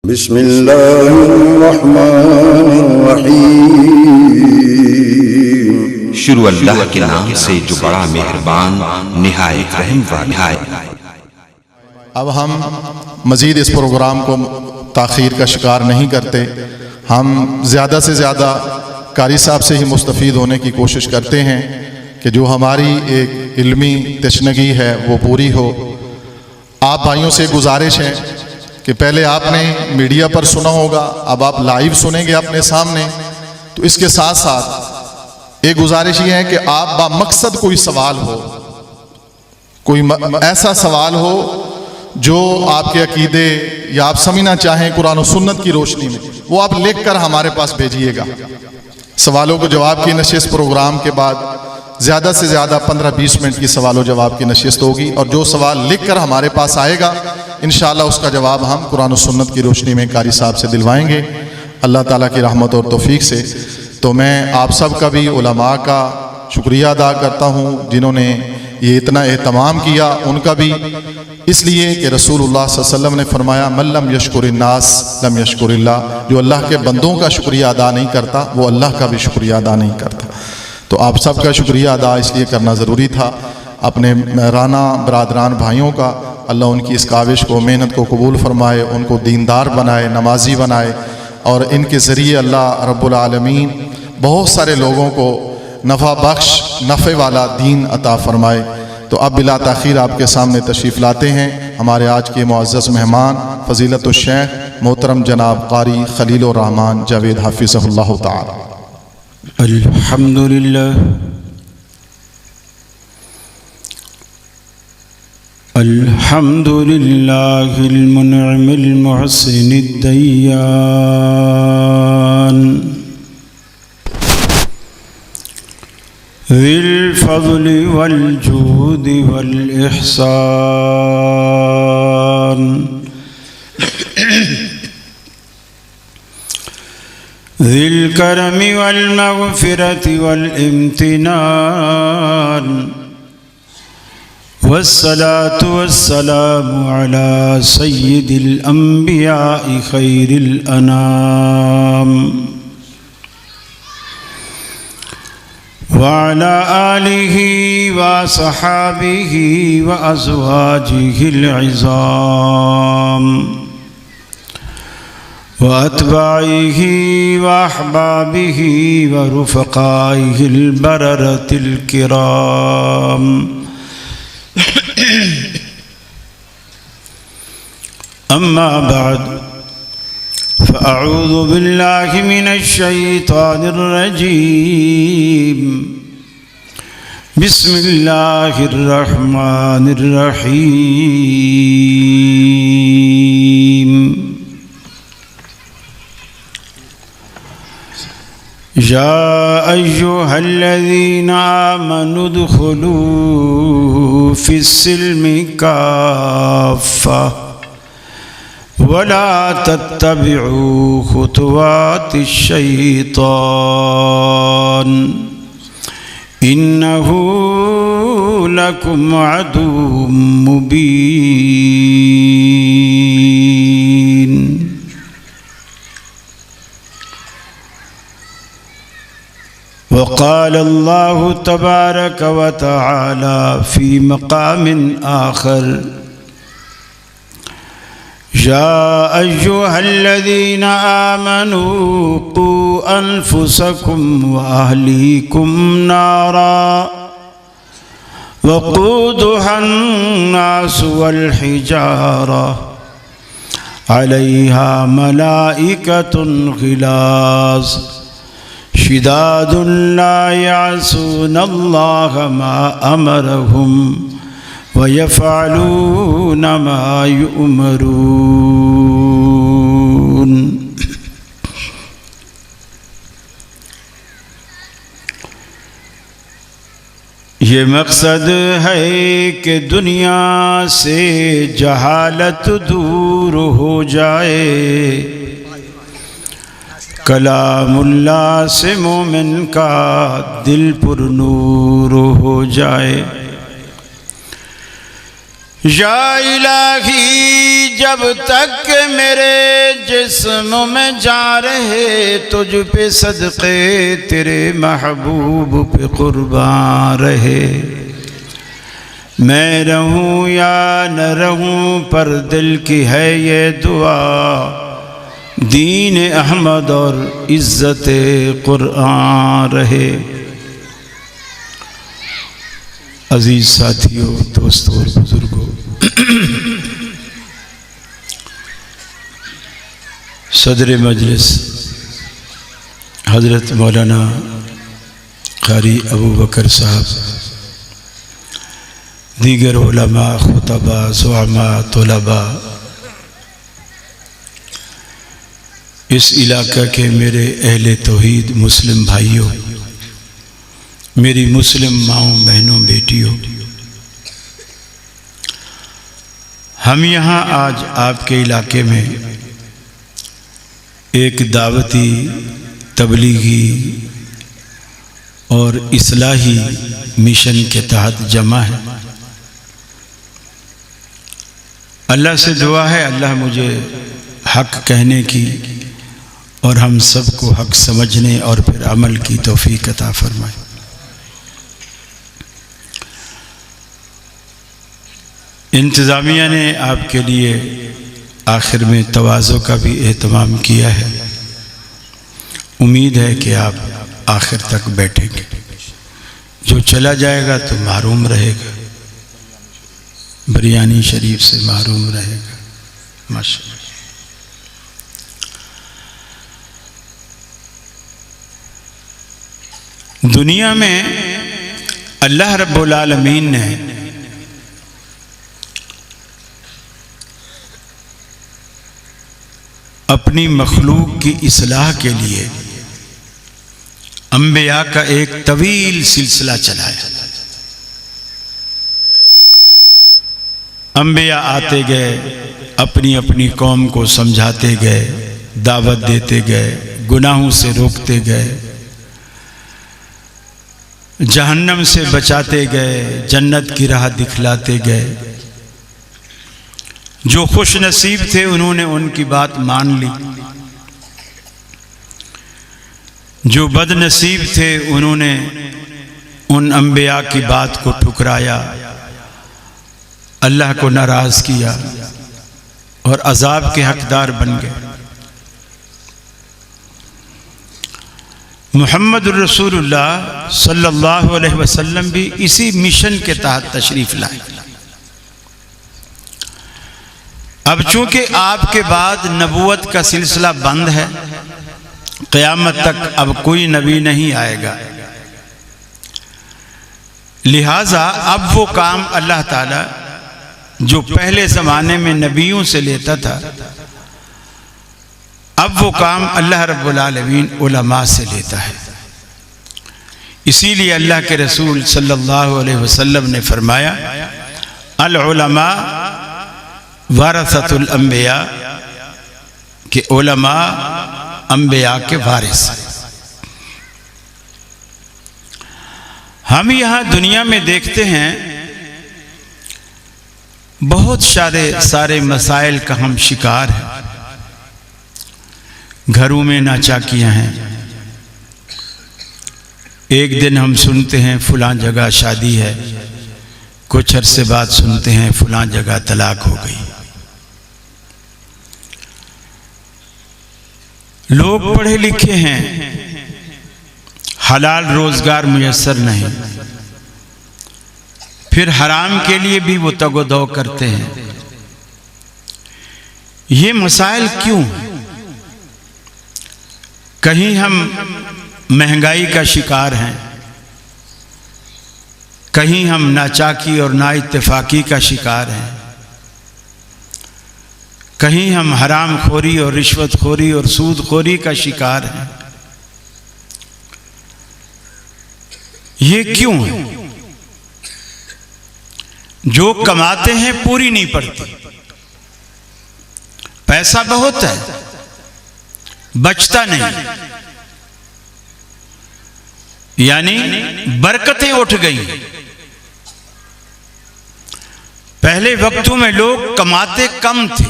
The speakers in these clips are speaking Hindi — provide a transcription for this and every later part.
बिस्मिल्लाहिर्रहमानिर्रहीम। शुरू अल्लाह के नाम से जो बड़ा मेहरबान निहायत रहम वाला है। अब हम मज़ीद इस प्रोग्राम को ताख़ीर का शिकार नहीं करते। हम ज़्यादा से ज़्यादा कारी साहब से ही मुस्तफ़ीद होने की कोशिश करते हैं कि जो हमारी एक इल्मी तशनगी है वो पूरी हो। आप भाइयों से गुजारिश है कि पहले आपने मीडिया पर सुना होगा, अब आप लाइव सुनेंगे अपने सामने। तो इसके साथ साथ एक गुजारिश ये है कि आप बामकसद कोई सवाल हो, कोई ऐसा सवाल हो जो आपके अकीदे या आप समझना चाहें कुरान और सुन्नत की रोशनी में, वो आप लिख कर हमारे पास भेजिएगा। सवालों को जवाब की नशिस्त प्रोग्राम के बाद ज़्यादा से ज़्यादा 15-20 मिनट की सवालों जवाब की नशिस्त होगी, और जो सवाल लिख कर हमारे पास आएगा इंशाअल्लाह उसका जवाब हम कुरान और सुन्नत की रोशनी में कारी साहब से दिलवाएंगे अल्लाह ताला की रहमत और तौफीक से। तो मैं आप सब का भी, उलमा का शुक्रिया अदा करता हूँ जिन्होंने ये इतना एहतमाम किया, उनका भी इसलिए कि रसूलुल्लाह सल्लल्लाहु अलैहि वसल्लम ने फरमाया मल्लम यशकुरिन्नास लम यशकुरिल्लाह। जो अल्लाह के बंदों का शुक्रिया अदा नहीं करता वो अल्लाह का भी शुक्रिया अदा नहीं करता। तो आप सब का शुक्रिया अदा इसलिए करना ज़रूरी था। अपने राना बरादरान भाइयों का अल्लाह उनकी इस काविश को, मेहनत को कबूल फरमाए, उनको दीनदार बनाए, नमाजी बनाए, और इनके ज़रिए अल्लाह रब्बुल आलमीन बहुत सारे लोगों को नफ़ा बख्श नफ़े वाला दीन अता फरमाए। तो अब बिला ताख़ीर आपके सामने तशरीफ़ लाते हैं हमारे आज के मुअज़्ज़ज़ मेहमान फ़ज़ीलतुश शेख मोहतरम जनाब क़ारी ख़लीलुर रहमान जावेद हाफ़िज़हुल्लाह ताला। अल्हम्दुलिल्लाह अल्हम्दुलिल्लाहिल मुनइमिल मुहसिनिद दय्यान ज़िल फ़ज़्लि वल जूदि वल इहसान ज़िल करमि वल मग़फ़िरति वल इम्तिनान वस्सलातु वस्सलामु अला सय्यिदिल अंबियाइ खैरिल अनाम व अला आलिहि व सहाबिहि व अज़वाजिहिल इज़ाम व अत्बाइहि व अहबाबिहि व रुफ़क़ाइहिल बररतिल किराम। अम्मा बाद फ़अऊज़ु बिल्लाहि मिनश शैतानिर रजीम। बिस्मिल्लाहिर रहमानिर रहीम। या अय्युहल्लज़ीना आमनु उदख़ुलू फ़िस्सिल्मि काफ़्फ़ा वला तत्तबिउ खुतवातिश शैतान इन्नहु लकुम अदुव्वुम मुबीन। वक़ाल अल्लाहु तबारक व तआला फ़ी मक़ामिन आख़र या अय्युहल्लज़ीना आमनू क़ू अन्फुसकुम व अहलीकुम नारा वक़ूदुहन्नासु वल हिजारा अलैहा मलाइकतुन ग़िलाज़ शिदादुन ला यअसूनल्लाह मा अमरहुम व यफ़अलून मा युअमरून। ये मकसद है कि दुनिया से जहालत दूर हो जाए, कलामुल्लाह से मोमिन का दिल पुरनूर हो जाए। या इलाही जब तक मेरे जिस्म में जा रहे, तुझ पे सदक़े तेरे महबूब पे कुर्बान रहे। मैं रहूं या न रहूं पर दिल की है ये दुआ, दीन अहमद और इज़्ज़त कुरान रहे। अजीज साथियों, दोस्तों और बुजुर्गों, सदर मजलिस हज़रत मौलाना क़ारी अबू बकर साहब, दीगर उलमा, खुतबा, ज़ुअमा, तुलबा, इस इलाका के मेरे अहले तौहीद मुस्लिम भाइयों, मेरी मुस्लिम माओं, बहनों, बेटियों, हम यहाँ आज आपके इलाके में एक दावती, तबलीगी और इस्लाही मिशन के तहत जमा है। अल्लाह से दुआ है अल्लाह मुझे हक़ कहने की और हम सबको हक़ समझने और फिर अमल की तौफीक अता फरमाए। इंतज़ामिया ने आपके लिए आखिर में तवाज़ो का भी एहतमाम किया है। उम्मीद है कि आप आखिर तक बैठेंगे। जो चला जाएगा तो महरूम रहेगा, बिरयानी शरीफ से महरूम रहेगा। माशाअल्लाह। दुनिया में अल्लाह रब्बुल आलमीन ने अपनी मखलूक की इस्लाह के लिए अंबिया का एक तवील सिलसिला चलाया। अंबिया आते गए, अपनी अपनी कौम को समझाते गए, दावत देते गए, गुनाहों से रोकते गए, जहन्नम से बचाते गए, जन्नत की राह दिखलाते गए। जो खुश नसीब थे उन्होंने उनकी बात मान ली, जो बदनसीब थे उन्होंने उन अंबिया की बात को ठुकराया, अल्लाह को नाराज किया और अजाब के हकदार बन गए। मुहम्मद रसूलुल्लाह सल्लल्लाहु अलैहि वसल्लम भी इसी मिशन के तहत तशरीफ लाए। अब चूंकि आपके बाद नबूवत का सिलसिला बंद है, क़यामत तक अब कोई नबी नहीं आएगा, लिहाजा अब वो काम अल्लाह ताला जो पहले ज़माने में नबियों से लेता था, अब वो काम अल्लाह रब्बुल आलमीन उलमा से लेता है। इसीलिए अल्लाह के रसूल सल्लल्लाहु अलैहि वसल्लम ने फरमाया, अल उलमा वारसतुल अंबिया, के उलमा अंबिया के वारिस। हम यहाँ दुनिया में देखते हैं बहुत सारे मसाइल का हम शिकार हैं। घरों में नाचाकियां हैं। एक दिन हम सुनते हैं फलां जगह शादी है, कुछ अरसे बाद सुनते हैं फलां जगह तलाक हो गई। लोग पढ़े लिखे हैं, हलाल रोजगार मुयस्सर नहीं, फिर हराम के लिए भी वो तगोदो करते हैं। ये मसाइल क्यों? कहीं हम महंगाई का शिकार हैं, कहीं हम नाचाकी और नाइत्तेफाकी का शिकार हैं, कहीं हम हराम खोरी और रिश्वत खोरी और सूद खोरी का शिकार हैं। ये क्यों है? जो कमाते हैं पूरी नहीं पड़ती, पैसा बहुत है, बचता नहीं, यानी बरकतें उठ गई। पहले वक्तों में लोग कमाते कम थे,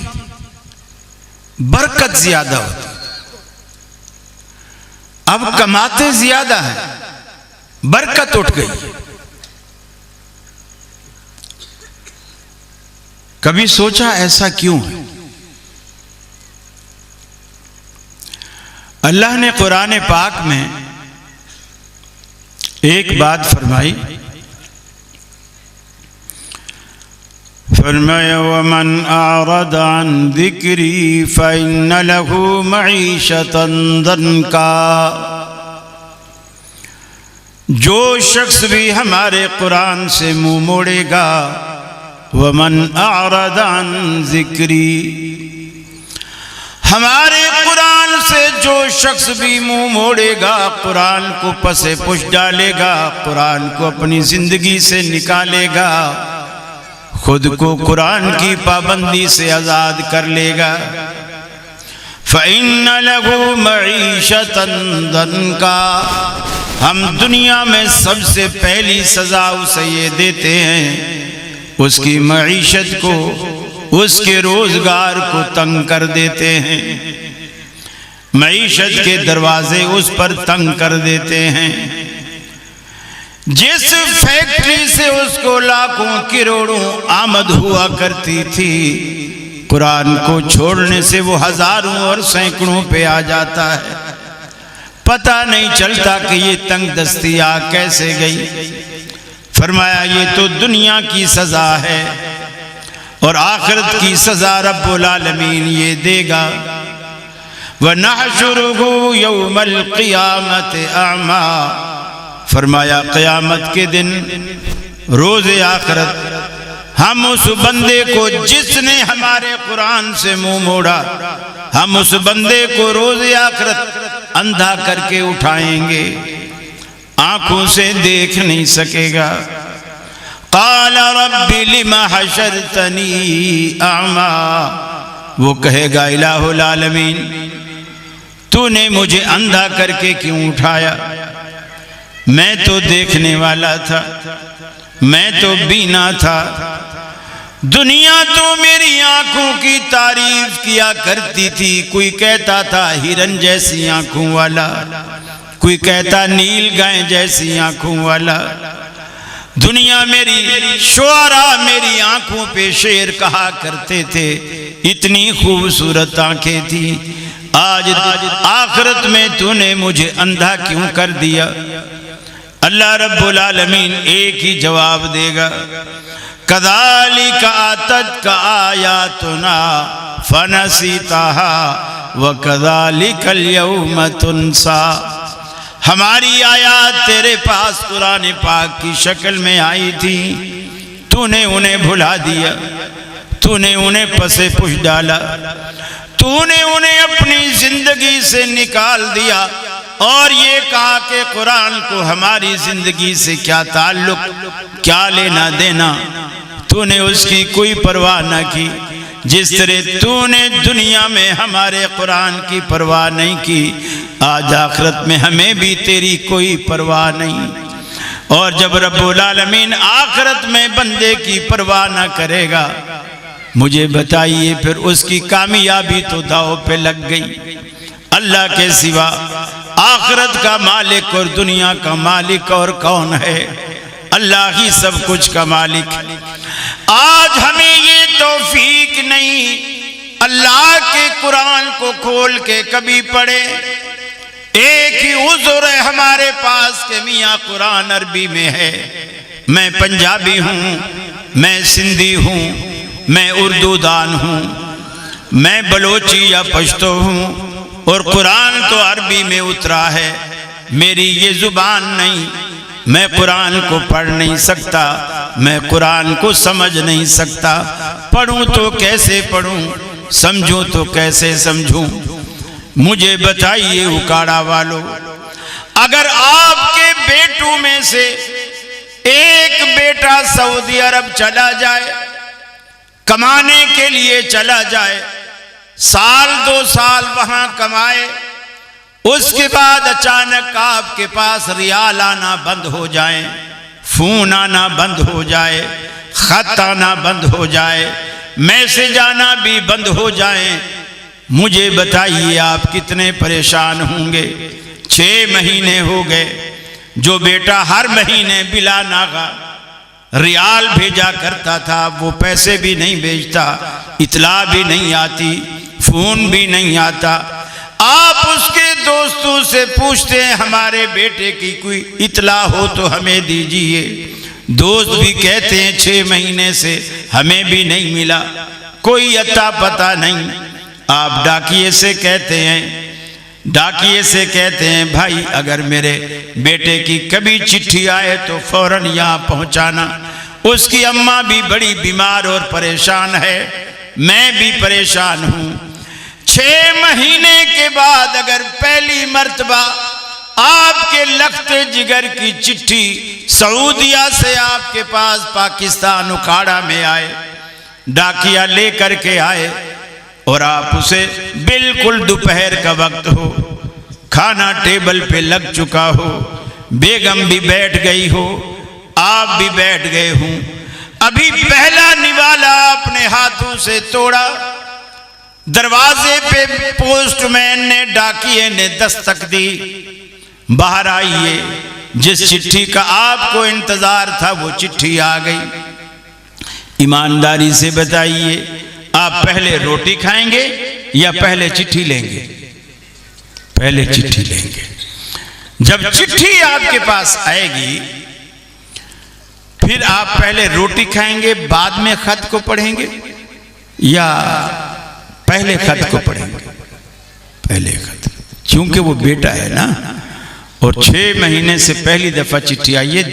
बरकत ज्यादा होती। अब कमाते ज्यादा है, बरकत उठ गई। कभी सोचा ऐसा क्यों है? अल्लाह ने कुरान पाक में एक बात फरमाई, फरमाया वमन आरद अन ज़िक्री फ़इन्न लहू मईशतन दन्का। जो शख्स भी हमारे कुरान से मुंह मोड़ेगा, वमन आरद अन ज़िक्री, हमारे कुरान से जो शख्स भी मुंह मोड़ेगा, कुरान को पसे पुश डालेगा, कुरान को अपनी जिंदगी से निकालेगा, खुद को कुरान की पाबंदी से आजाद कर लेगा, फ़इन्न लहू मईशतन दन्का, हम दुनिया में सबसे पहली सजा उसे ये देते हैं, उसकी मईशत को, उसके रोजगार को तंग कर देते हैं, मईशत के दरवाजे उस पर तंग कर देते हैं। जिस फैक्ट्री से उसको लाखों करोड़ों आमद हुआ करती थी, कुरान को छोड़ने से वो हजारों और सैकड़ों पे आ जाता है। पता नहीं चलता कि ये तंग दस्ती आ कैसे गई। फरमाया ये तो दुनिया की सजा है और आखिरत की सजा रब्बुल आलमीन ये देगा। व नहशुरुहु यौमल क़ियामत अमा, फरमाया क़यामत के दिन, रोज़े आखिरत, हम उस बंदे को जिसने हमारे कुरान से मुंह मोड़ा, हम उस बंदे को रोज़े आखिरत अंधा करके उठाएंगे, आंखों से देख नहीं सकेगा। क़ाल रब्बि लिमा हशरतनी अमा, वो कहेगा इलाहुल आलमीन तूने मुझे अंधा करके क्यों उठाया, मैं तो देखने वाला था, मैं तो बीना था, दुनिया तो मेरी आंखों की तारीफ किया करती थी। कोई कहता था हिरन जैसी आंखों वाला, कोई कहता नील गाय जैसी आंखों वाला। दुनिया मेरी शुआरा मेरी आंखों पे शेर कहा करते थे, इतनी खूबसूरत आंखें थी। आज आखिरत में तूने मुझे अंधा क्यों कर दिया। अल्लाह रब्बुल आलमीन एक ही जवाब देगा, कज़ालिका अततका आयातुना फनसीताहा व कज़ालिकल यौम तुनसा। हमारी आयात तेरे पास कुरान पाक की शक्ल में आई थी, तूने उन्हें भुला दिया, तूने उन्हें पसे पुश डाला, तूने उन्हें अपनी जिंदगी से निकाल दिया और ये कहा कि कुरान को हमारी जिंदगी से क्या ताल्लुक, क्या लेना देना। तूने उसकी कोई परवाह ना की। जिस तरह तूने दुनिया में हमारे कुरान की परवाह नहीं की, आज आखिरत में हमें भी तेरी कोई परवाह नहीं। और जब रब्बुल आलमीन आखिरत में बंदे की परवाह ना करेगा, मुझे बताइए फिर उसकी कामयाबी तो दांव पे लग गई। अल्लाह के सिवा आखिरत का मालिक और दुनिया का मालिक और कौन है? अल्लाह ही सब कुछ का मालिक। आज हमें ये तौफीक नहीं अल्लाह के कुरान को खोल के कभी पढ़े। एक ही उज़्र है हमारे पास के मियाँ कुरान अरबी में है। मैं पंजाबी हूँ, मैं सिंधी हूँ, मैं उर्दू दान हूँ, मैं बलोची या पश्तो हूँ और कुरान तो अरबी में उतरा है। मेरी ये जुबान नहीं, मैं कुरान को पढ़ नहीं सकता, मैं कुरान को समझ नहीं सकता। पढ़ूं तो कैसे पढ़ूं, समझूं तो कैसे समझूं। मुझे बताइए उकाड़ा वालों, अगर आपके बेटों में से एक बेटा सऊदी अरब चला जाए, कमाने के लिए चला जाए, साल 2 साल वहां कमाए, उसके बाद अचानक आपके पास रियाल आना बंद हो जाए, फोन आना बंद हो जाए, खत आना बंद हो जाए, मैसेज आना भी बंद हो जाए, मुझे बताइए आप कितने परेशान होंगे। 6 महीने हो गए। जो बेटा हर महीने बिला नागा रियाल भेजा करता था, वो पैसे भी नहीं भेजता, इतला भी नहीं आती, फोन भी नहीं आता। आप उसके दोस्तों से पूछते हैं हमारे बेटे की कोई इतला हो तो हमें दीजिए। दोस्त भी कहते हैं 6 महीने से हमें भी नहीं मिला, कोई अता पता नहीं। आप डाकिए से कहते हैं भाई अगर मेरे बेटे की कभी चिट्ठी आए तो फौरन यहाँ पहुँचाना। उसकी अम्मा भी बड़ी बीमार और परेशान है, मैं भी परेशान हूँ। 6 महीने के बाद अगर पहली मर्तबा आपके लख्ते जिगर की चिट्ठी सऊदिया से आपके पास पाकिस्तान उखाड़ा में आए, डाकिया लेकर के आए और आप उसे बिल्कुल दोपहर का वक्त हो, खाना टेबल पे लग चुका हो, बेगम भी बैठ गई हो, आप भी बैठ गए हों, अभी पहला निवाला अपने हाथों से तोड़ा, दरवाजे पे पोस्टमैन ने डाकिए ने दस्तक दी, बाहर आइए, जिस चिट्ठी का आपको इंतजार था वो चिट्ठी आ गई। ईमानदारी से बताइए आप पहले रोटी खाएंगे या पहले चिट्ठी लेंगे? पहले चिट्ठी लेंगे। जब चिट्ठी आपके पास आएगी फिर आप पहले रोटी खाएंगे बाद में खत को पढ़ेंगे या पहले खत को पढ़ेंगे? पहले खत, क्योंकि वो बेटा है ना। और 6 महीने से पहली दफा चिट्ठी आई है,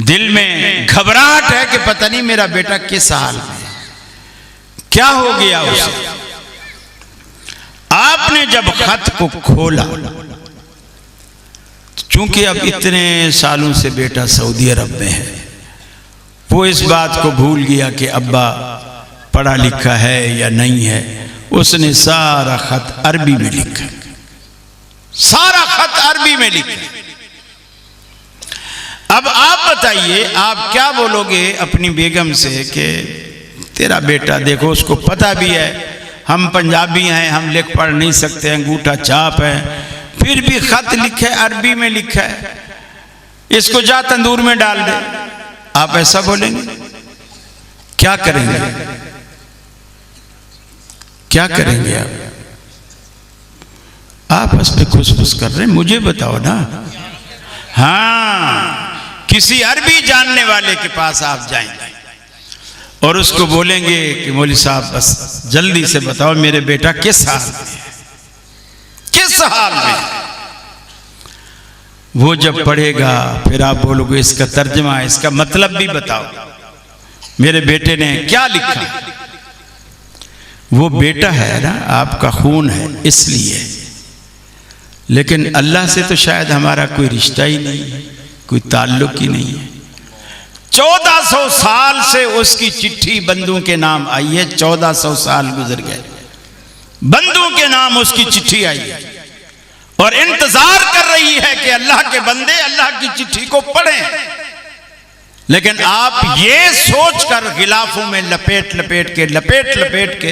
दिल में घबराहट है कि पता नहीं मेरा बेटा किस हाल में, क्या हो गया उसे। आपने जब खत को खोला, चूंकि अब इतने सालों से बेटा सऊदी अरब में है, वो इस बात को भूल गया कि अब्बा पढ़ा लिखा है या नहीं है। उसने सारा खत अरबी में लिखा, सारा खत अरबी में लिखा। अब आप बताइए आप क्या बोलोगे अपनी बेगम से कि तेरा बेटा देखो, उसको पता भी है हम पंजाबी हैं, हम लिख पढ़ नहीं सकते, अंगूठा छाप है, फिर भी खत लिखा है अरबी में लिखा है, इसको जा तंदूर में डाल दे। आप ऐसा बोलेंगे? क्या करेंगे? क्या करेंगे आप? आपस में खुश कर रहे हैं, मुझे बताओ ना। हाँ, किसी अरबी जानने वाले के पास आप जाएंगे और उसको बोलेंगे कि मौलवी साहब बस जल्दी से बताओ मेरे बेटा किस हाल में है, किस हाल में। वो जब पढ़ेगा फिर आप बोलोगे इसका तर्जमा, इसका मतलब भी बताओ, मेरे बेटे ने क्या लिखा। वो बेटा है ना, आपका खून है इसलिए, लेकिन अल्लाह से तो शायद हमारा कोई रिश्ता ही नहीं है, कोई ताल्लुक ही नहीं है। 1400 साल से उसकी चिट्ठी बंदों के नाम आई है, 1400 साल गुजर गए, बंदों के नाम उसकी चिट्ठी आई है और इंतजार कर रही है कि अल्लाह के बंदे अल्लाह की चिट्ठी को पढ़ें। लेकिन आप ये सोचकर गिलाफों में लपेट लपेट के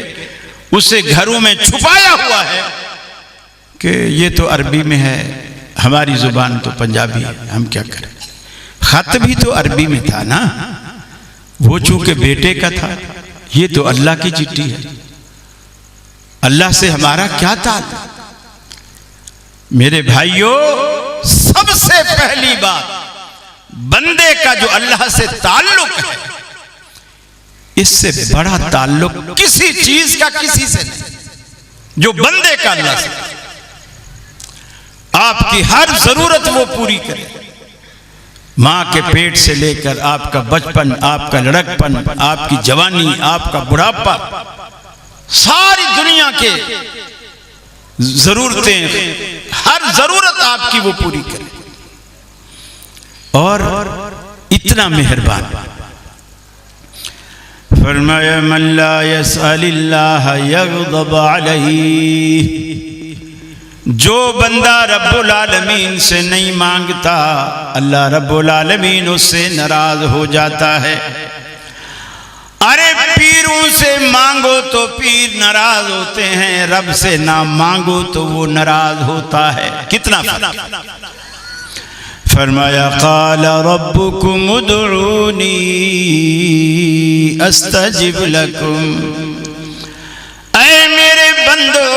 उसे घरों में छुपाया हुआ है कि ये तो अरबी में है, हमारी जुबान तो पंजाबी है, हम क्या करें। खत भी तो अरबी में था ना, वो चूंकि बेटे का था, ये तो अल्लाह की चिट्ठी है, अल्लाह से हमारा क्या ताल्लुक। मेरे भाइयों, सबसे पहली बात, बंदे का जो अल्लाह से ताल्लुक है, इससे बड़ा ताल्लुक किसी चीज का किसी से नहीं। जो बंदे का अल्लाह से, आपकी हर जरूरत वो पूरी करे, मां के पेट से लेकर आपका बचपन, आपका लड़कपन, आपकी जवानी, आपका बुढ़ापा, सारी दुनिया के जरूरतें, हर जरूरत आपकी वो पूरी करे। और इतना मेहरबान फरमाया, मन ला यसअलिल्लाह यग़ज़ब अलैहि, जो बंदा रब्बुल आलमीन से नहीं मांगता, अल्लाह रब्बुल आलमीन उससे नाराज हो जाता है। पीरों से मांगो तो पीर नाराज होते हैं, रब से ना मांगो तो वो नाराज होता है। कितना फरमाया क़ाल रब्बुकुम उदऊनी अस्तजिब लकुम। ऐ मेरे बंदो,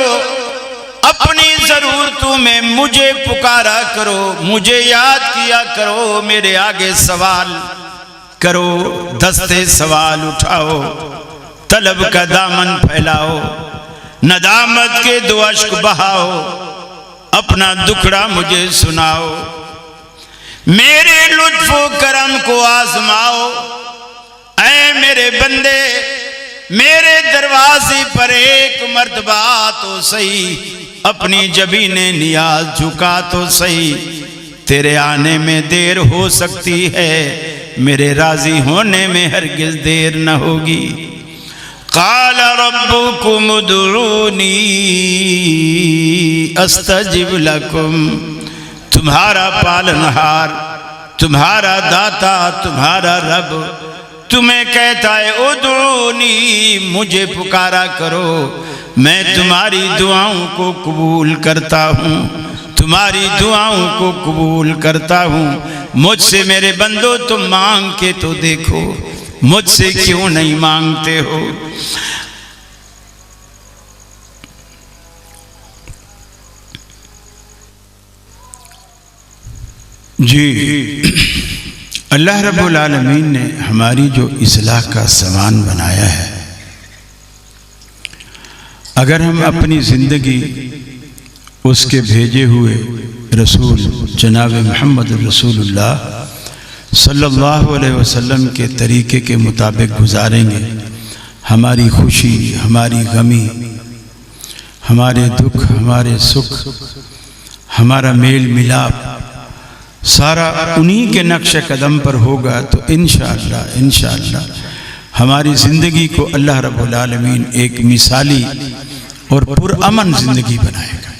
अपनी जरूरतों में मुझे पुकारा करो, मुझे याद किया करो, मेरे आगे सवाल करो, दस्ते सवाल उठाओ, तलब का दामन फैलाओ, नदामत के दो अश्क बहाओ, अपना दुखड़ा मुझे सुनाओ, मेरे लुत्फो करम को आजमाओ। ऐ मेरे बंदे, मेरे दरवाजे पर एक मर्तबा तो सही, अपनी जबीने नियाज झुका तो सही, तेरे आने में देर हो सकती है, मेरे राजी होने में हरगिज देर न होगी। क़ाल रब्बुकुम उदऊनी अस्तजिब लकुम। तुम्हारा पालनहार, तुम्हारा दाता, तुम्हारा रब तुम्हें कहता है उदऊनी, मुझे पुकारा करो, मैं तुम्हारी दुआओं को कबूल करता हूँ, तुम्हारी दुआओं को कबूल करता हूँ। मुझसे मेरे बंदो तुम मांग के तो देखो, मुझसे क्यों नहीं मांगते हो। जी, अल्लाह रब्बुल आलमीन ने हमारी जो इस्लाह का सामान बनाया है, अगर हम अपनी ज़िंदगी उसके भेजे हुए रसूल जनाब मोहम्मद रसूलुल्लाह सल्लल्लाहु अलैहि वसल्लम के तरीके के मुताबिक गुजारेंगे, हमारी खुशी, हमारी गमी, हमारे दुख, हमारे सुख, हमारा मेल मिलाप सारा उन्हीं के नक्श कदम पर होगा, तो इंशाअल्लाह हमारी ज़िंदगी को अल्लाह रब्बुल आलमीन एक मिसाली और पुरअमन ज़िंदगी बनाएगा।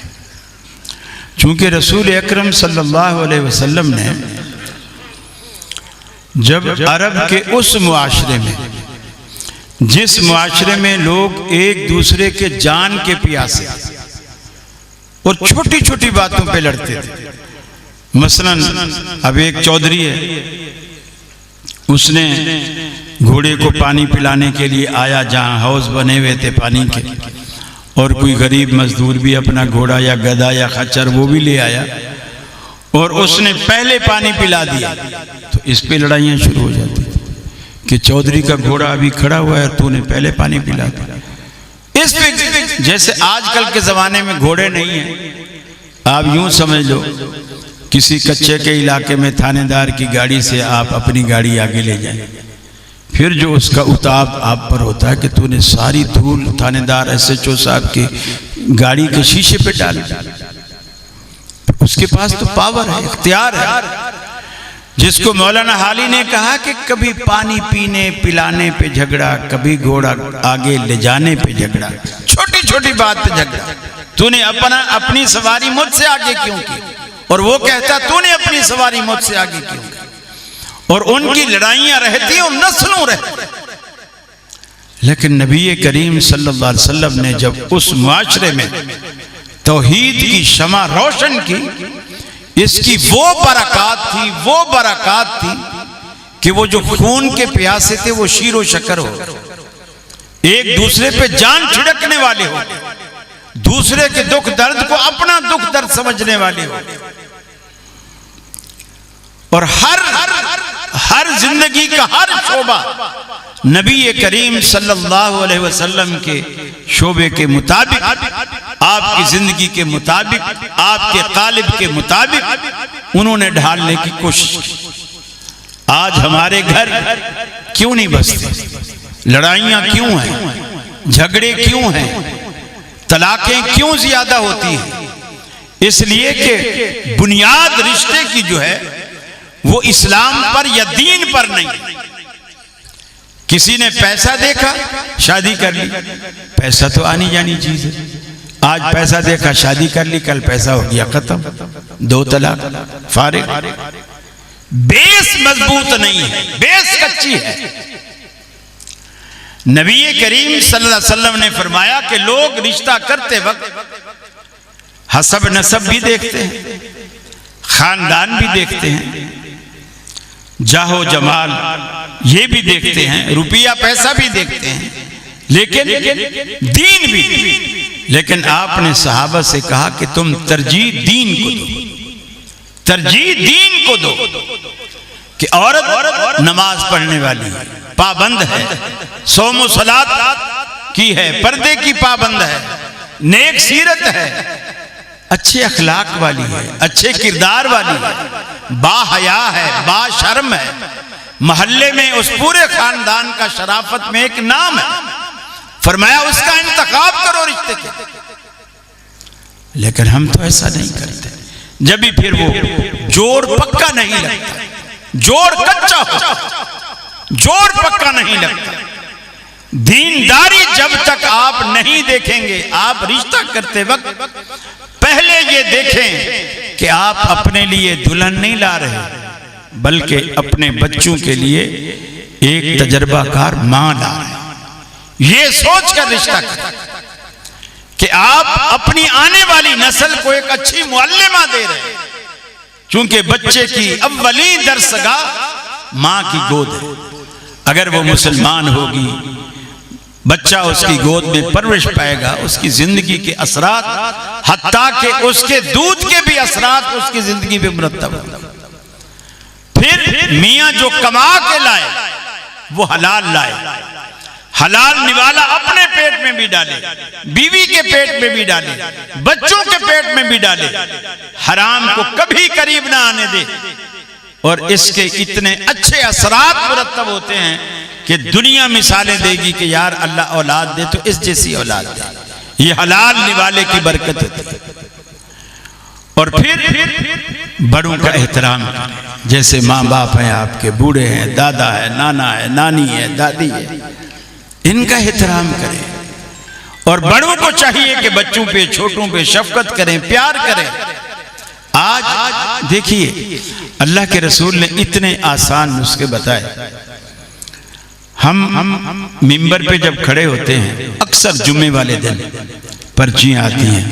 चूँकि रसूल अकरम सल्लल्लाहु अलैहि वसल्लम ने जब अरब के उस मुआशरे में, जिस मुआशरे में लोग एक दूसरे के जान के प्यासे और छोटी छोटी बातों पे लड़ते थे, मसलन अब एक चौधरी है, उसने घोड़े को पानी पिलाने के लिए आया जहाँ हौज बने हुए थे पानी के, और कोई गरीब मजदूर भी अपना घोड़ा या गधा या खच्चर वो भी ले आया, और उसने पहले पानी पिला दिया, तो इस पे लड़ाइयाँ शुरू हो जाती कि चौधरी का घोड़ा अभी खड़ा हुआ है, तूने पहले पानी पिला दिया। इस पे जैसे आजकल के ज़माने में घोड़े नहीं हैं, आप यूँ समझ लो किसी कच्चे के इलाके में थानेदार की गाड़ी से आप अपनी गाड़ी आगे ले जाएं, फिर जो उसका उताब आप पर होता है कि तूने सारी धूल थानेदार SHO साहब की गाड़ी के शीशे पे डाल, उसके पास तो पावर है, इख्तियार है, जिसको मौलाना हाली ने कहा कि कभी पानी पीने पिलाने पे झगड़ा, कभी घोड़ा आगे ले जाने पे झगड़ा, छोटी छोटी बात पे झगड़ा, तूने अपनी सवारी मुझसे आगे क्यों की, और वो कहता तूने अपनी सवारी मुझसे आगे क्यों की, और उनकी लड़ाइयां रहती और नस्लों रहती। लेकिन नबी करीम सल्लल्लाहु अलैहि वसल्लम ने जब उस मुआशरे में तौहीद की शमा रोशन की, इसकी वो बरकत थी कि वो जो खून के प्यासे थे वो शीरो शक्कर हो, एक दूसरे पे जान छिड़कने वाले हो, दूसरे के दुख दर्द को अपना दुख दर्द समझने वाले हो, और हर जिंदगी का हर शोबा नबी करीम सल्लल्लाहु अलैहि वसल्लम के शोबे के मुताबिक, आपकी जिंदगी के मुताबिक, आपके कालिब के मुताबिक उन्होंने ढालने की कोशिश की। आज हमारे घर क्यों नहीं बसते, लड़ाइयां क्यों हैं, झगड़े क्यों हैं, तलाकें क्यों ज्यादा होती हैं? इसलिए कि बुनियाद रिश्ते की जो है वो इस्लाम पर या दीन पर नहीं। किसी ने पैसा देखा शादी कर ली, पैसा तो आनी जानी चीज है, आज पैसा देखा शादी कर ली, कल पैसा हो गया खत्म, 2 तलाक, फारिग। बेस मजबूत नहीं है, बेस कच्ची है। नबी करीम सल्लल्लाहु अलैहि वसल्लम ने फरमाया कि लोग रिश्ता करते वक्त हसब नसब भी देखते हैं, खानदान भी देखते हैं, जाहो जमाल ये भी देखते हैं, रुपया पैसा भी देखते हैं, लेकिन दीन भी। लेकिन आपने सहाबा से कहा कि तुम तरजीह दीन को दो, तरजीह दीन को दो। कि औरत नमाज पढ़ने वाली है, पाबंद है, सौम सलात की है, पर्दे की पाबंद है, नेक सीरत है, अच्छे अखलाक वाली है, अच्छे किरदार वाली है, बाहया है, बाशर्म है, मोहल्ले में उस पूरे खानदान का शराफत में एक नाम है। फरमाया उसका इंतखाब करो रिश्ते के। लेकिन हम तो ऐसा नहीं करते। जब भी फिर वो जोड़ पक्का नहीं लगता, जोड़ कच्चा हो, जोड़ पक्का नहीं लगता। दीनदारी जब तक आप नहीं देखेंगे, आप रिश्ता करते वक्त पहले ये देखें कि आप अपने लिए दुल्हन नहीं ला रहे, बल्कि अपने बच्चों के लिए एक तजर्बाकार मां ला रहे हैं। ये सोच कर रिश्ता करें कि आप अपनी आने वाली नस्ल को एक अच्छी मुअल्लिमा दे रहे हैं, क्योंकि बच्चे की अव्वली दरसगाह मां की गोद है। अगर वो मुसलमान होगी, बच्चा उसकी गोद में परवरिश पाएगा, उसकी जिंदगी के असरात, हत्ता के उसके दूध के भी असरात उसकी जिंदगी में मुरत्तब होगा। फिर मियां जो कमा के लाए वो हलाल लाए, हलाल निवाला अपने पेट में भी डाले, बीवी के पेट में भी डाले, बच्चों के पेट में भी डाले, हराम को कभी करीब ना आने दे। और इसके इतने अच्छे असरात मुरत्तब होते हैं कि दुनिया मिसालें देगी कि यार अल्लाह औलाद दे तो इस जैसी औलाद दे। ये हलाल निवाले की बरकत होती है। और फिर बड़ों का एहतराम, जैसे माँ बाप हैं आपके, बूढ़े हैं, दादा है, नाना है, नानी है, दादी है, इनका एहतराम करें। और बड़ों को चाहिए कि बच्चों पे, छोटों पे शफकत करें, प्यार करें। आज देखिए अल्लाह के रसूल ने इतने आसान नुस्खे बताए। हम मिंबर पे जब खड़े होते हैं, अक्सर जुम्मे वाले दिन पर्चियां आती हैं,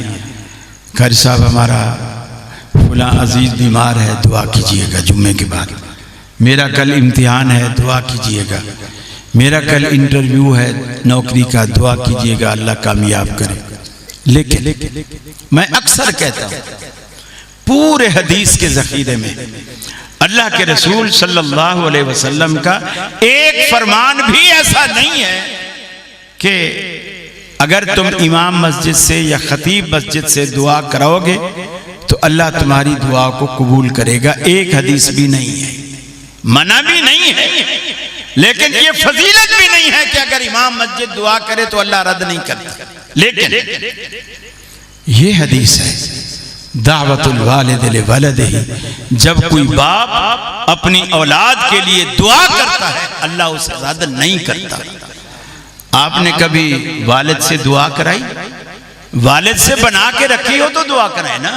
खैर साहब हमारा फुला अजीज बीमार है, दुआ कीजिएगा जुम्मे के बाद, मेरा कल इम्तिहान है, दुआ कीजिएगा, मेरा कल इंटरव्यू है नौकरी का, दुआ कीजिएगा अल्लाह कामयाब करे। लेकिन मैं अक्सर कहता हूं, पूरे हदीस के जखीरे में अल्लाह के रसूल सल्लल्लाहु अलैहि वसल्लम का एक फरमान भी ऐसा नहीं है कि अगर तुम इमाम मस्जिद से या खतीब मस्जिद से दुआ कराओगे तो अल्लाह तुम्हारी दुआ को कबूल करेगा। एक हदीस भी नहीं है, मना भी नहीं है, लेकिन ये फजीलत भी नहीं है कि अगर इमाम मस्जिद दुआ करे तो अल्लाह रद्द नहीं करता। लेकिन ये हदीस है, दावतुल वालिद ले वलदिही, जब कोई बाप अपनी औलाद के लिए दुआ करता है अल्लाह उसे रद्द नहीं करता। आपने कभी वालिद से दुआ कराई? वालिद से बना के रखी हो तो दुआ कराए ना,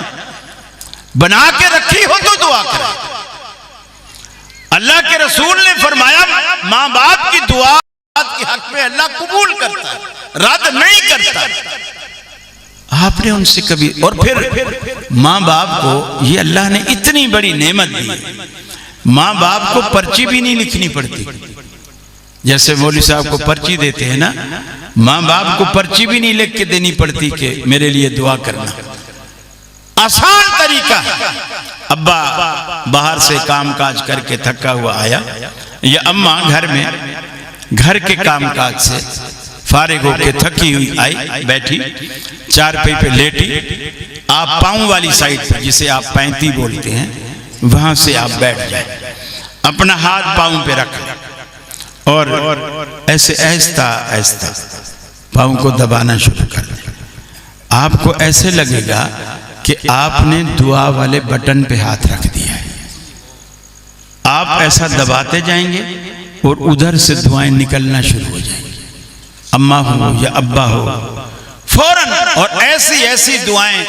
बना के रखी हो तो दुआ कराए। अल्लाह के रसूल ने फरमाया माँ बाप की दुआ के हक में अल्लाह कबूल करता है, रद्द नहीं करता। आपने उनसे कभी, और फिर माँ बाप को ये अल्लाह ने इतनी बड़ी नेमत दी, माँ बाप को पर्ची भी नहीं लिखनी पड़ती। जैसे मौलवी साहब को पर्ची देते हैं ना, माँ बाप को पर्ची भी नहीं लिख के देनी पड़ती कि मेरे लिए दुआ करना। आसान तरीका है। अब्बा बाहर से कामकाज करके थका हुआ आया, या अम्मा घर में घर के कामकाज से फारिग होके थकी हुई आई, बैठी चारपाई पे लेटी, आप पांव वाली साइड पर, जिसे आप 35 बोलते हैं, वहां से आप बैठ जाए, अपना हाथ पांव पे रख और ऐसे आहिस्ता आहिस्ता पांव को दबाना शुरू कर दें। आपको ऐसे लगेगा कि आपने दुआ वाले बटन पे हाथ रख दिया है। आप ऐसा दबाते जाएंगे और उधर से दुआएं निकलना शुरू हो जाएंगी, अम्मा हो या अब्बा हो, फौरन। और ऐसी ऐसी दुआएं,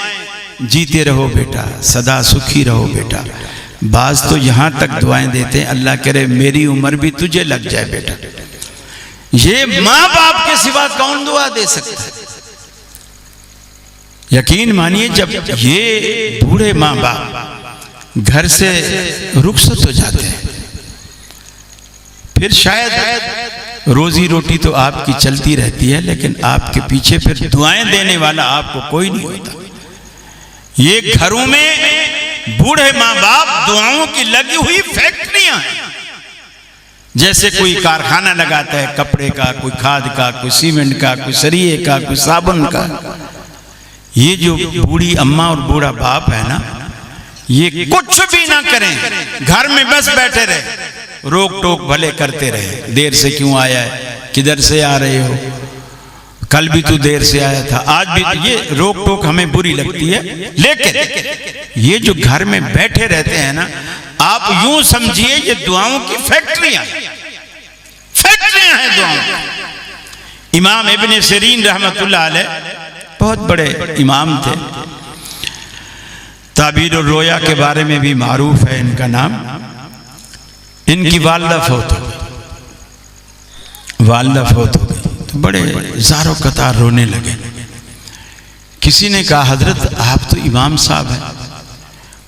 जीते रहो बेटा, सदा सुखी रहो बेटा। बाज तो यहां तक दुआएं देते हैं, अल्लाह करे मेरी उम्र भी तुझे लग जाए बेटा। ये मां बाप के सिवा कौन दुआ दे सकता है? यकीन मानिए, जब ये बूढ़े मां बाप घर से रुखसत हो जाते हैं, फिर शायद रोजी रोटी तो आपकी चलती रहती है, लेकिन आपके पीछे फिर दुआएं देने वाला आपको कोई नहीं होता। ये घरों में बूढ़े मां बाप दुआओं की लगी हुई फैक्ट्रियां हैं। जैसे कोई कारखाना लगाता है कपड़े का, कोई खाद का, कोई सीमेंट का, कोई सरिये का, कोई साबुन का। ये जो बूढ़ी अम्मा और बूढ़ा बाप है ना, ये कुछ भी ना करें, घर में बस बैठे रहे, रोक टोक भले करते रहे। देर से क्यों आया है, किधर से आ रहे हो, कल भी तू देर से आया था, आज भी। ये रोक टोक हमें बुरी लगती है, लेकिन ये जो घर में बैठे रहते हैं ना, आप यूं समझिए ये दुआओं की फैक्ट्रियां हैं दुआओं की। इमाम इब्ने सिरीन रहमतुल्लाह अलैह बहुत बड़े इमाम थे। ताबीर और रोया के बारे में भी मारूफ है इनका नाम। इनकी वालिदा फौत हो गई तो बड़े ज़ारो कतार रोने लगे। किसी ने कहा, हजरत आप तो इमाम साहब हैं,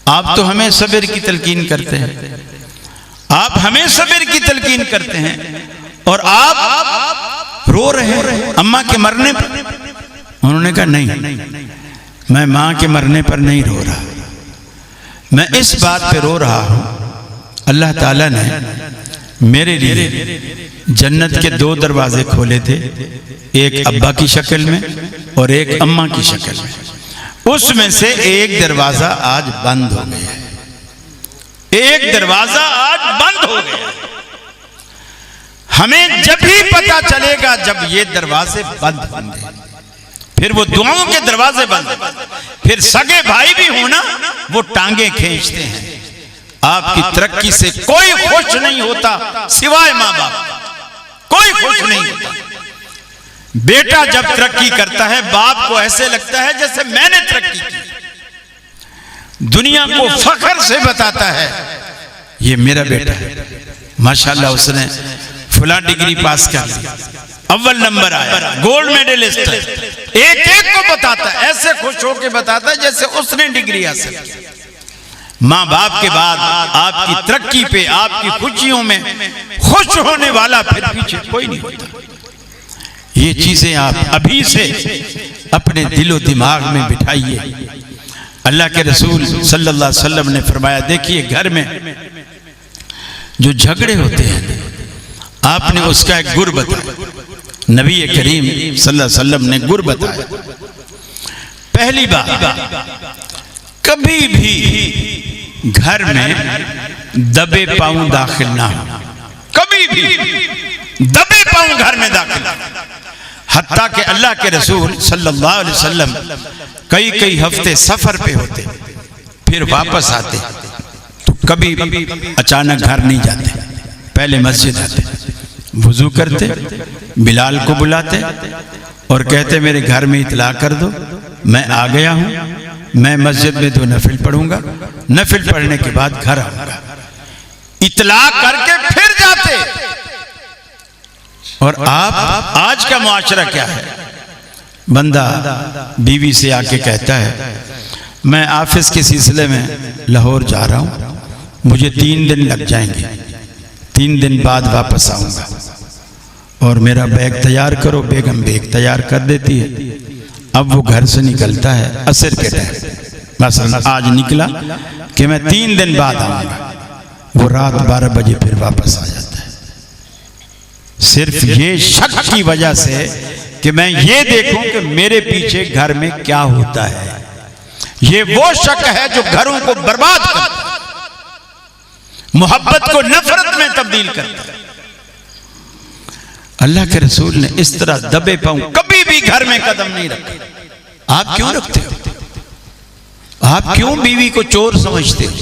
आप तो हमें सब्र की तलकीन करते हैं, आप हमें सब्र की तलकीन करते हैं, और आप रो रहे हैं अम्मा के मरने पर। उन्होंने कहा, नहीं, मैं माँ के मरने पर नहीं रो रहा, मैं इस बात पे रो रहा हूं, अल्लाह ताला ने मेरे लिए जन्नत के 2 दरवाजे खोले थे, एक अब्बा की शक्ल में और एक अम्मा की शक्ल में। उसमें से एक दरवाजा आज बंद हो गया है, एक दरवाजा आज बंद हो गया। हमें जब भी पता चलेगा जब ये दरवाजे बंद होंगे, फिर वो दुआओं के दरवाजे बंद, फिर सगे भाई भी हो ना, वो टांगे खींचते हैं। आपकी तरक्की से कोई खुश नहीं होता सिवाय मां बाप, कोई खुश नहीं होता। बेटा जब तरक्की करता है, बाप को ऐसे लगता है जैसे मैंने तरक्की की। दुनिया को फख्र से बताता है, ये मेरा बेटा है, माशाल्लाह उसने फुला डिग्री पास कर ली, अव्वल नंबर आया, गोल्ड मेडलिस्ट है। एक एक को बताता है, ऐसे खुश होकर बताता है जैसे उसने डिग्री हासिल की। मां बाप के बाद आपकी तरक्की पे, आपकी खुशियों में खुश होने वाला फिर पीछे कोई नहीं होता। ये चीजें आप अभी से अपने दिलो दिमाग में बिठाइए। अल्लाह के रसूल सल्लल्लाहु अलैहि वसल्लम ने फरमाया, देखिए घर में जो झगड़े होते हैं, आपने उसका एक गुर बताया। नबी करीम सल्लल्लाहु अलैहि वसल्लम ने गुर बताया। पहली बात, कभी भी घर में दबे पांव दाखिल ना हो, कभी भी दबे पांव घर में दाखिल। हत्ता कि अल्लाह के रसूल सल्लल्लाहु अलैहि वसल्लम कई हफ्ते सफर पे होते, फिर वापस आते, तो कभी अचानक घर नहीं जाते, पहले मस्जिद आते, वुजू करते, बिलाल को बुलाते और कहते मेरे घर में इतला कर दो, मैं आ गया हूं, मैं मस्जिद में 2 नफिल पढ़ूंगा, नफिल पढ़ने के बाद घर आऊंगा। इतला करके फिर जाते। और आप आज का मुआशरा क्या है? बंदा बीवी से आके कहता है, मैं ऑफिस के सिलसिले में लाहौर जा रहा हूं, मुझे 3 दिन लग जाएंगे, 3 दिन बाद वापस आऊंगा, और मेरा बैग तैयार करो। बेगम बैग तैयार कर देती है। अब वो घर से निकलता है असर के टाइम, मसलन आज निकला कि मैं 3 दिन बाद आऊंगा, वो रात 12 बजे फिर वापस आ जाता है, सिर्फ ये शक की वजह से कि मैं ये देखूं कि मेरे पीछे घर में क्या होता है। ये वो शक है जो घरों को बर्बाद करता है, मोहब्बत को नफरत में तब्दील करता है। अल्लाह के रसूल ने इस तरह दबे पांव कभी भी घर में कदम नहीं रखा। आप क्यों रखते हो? आप क्यों बीवी को चोर समझते हो?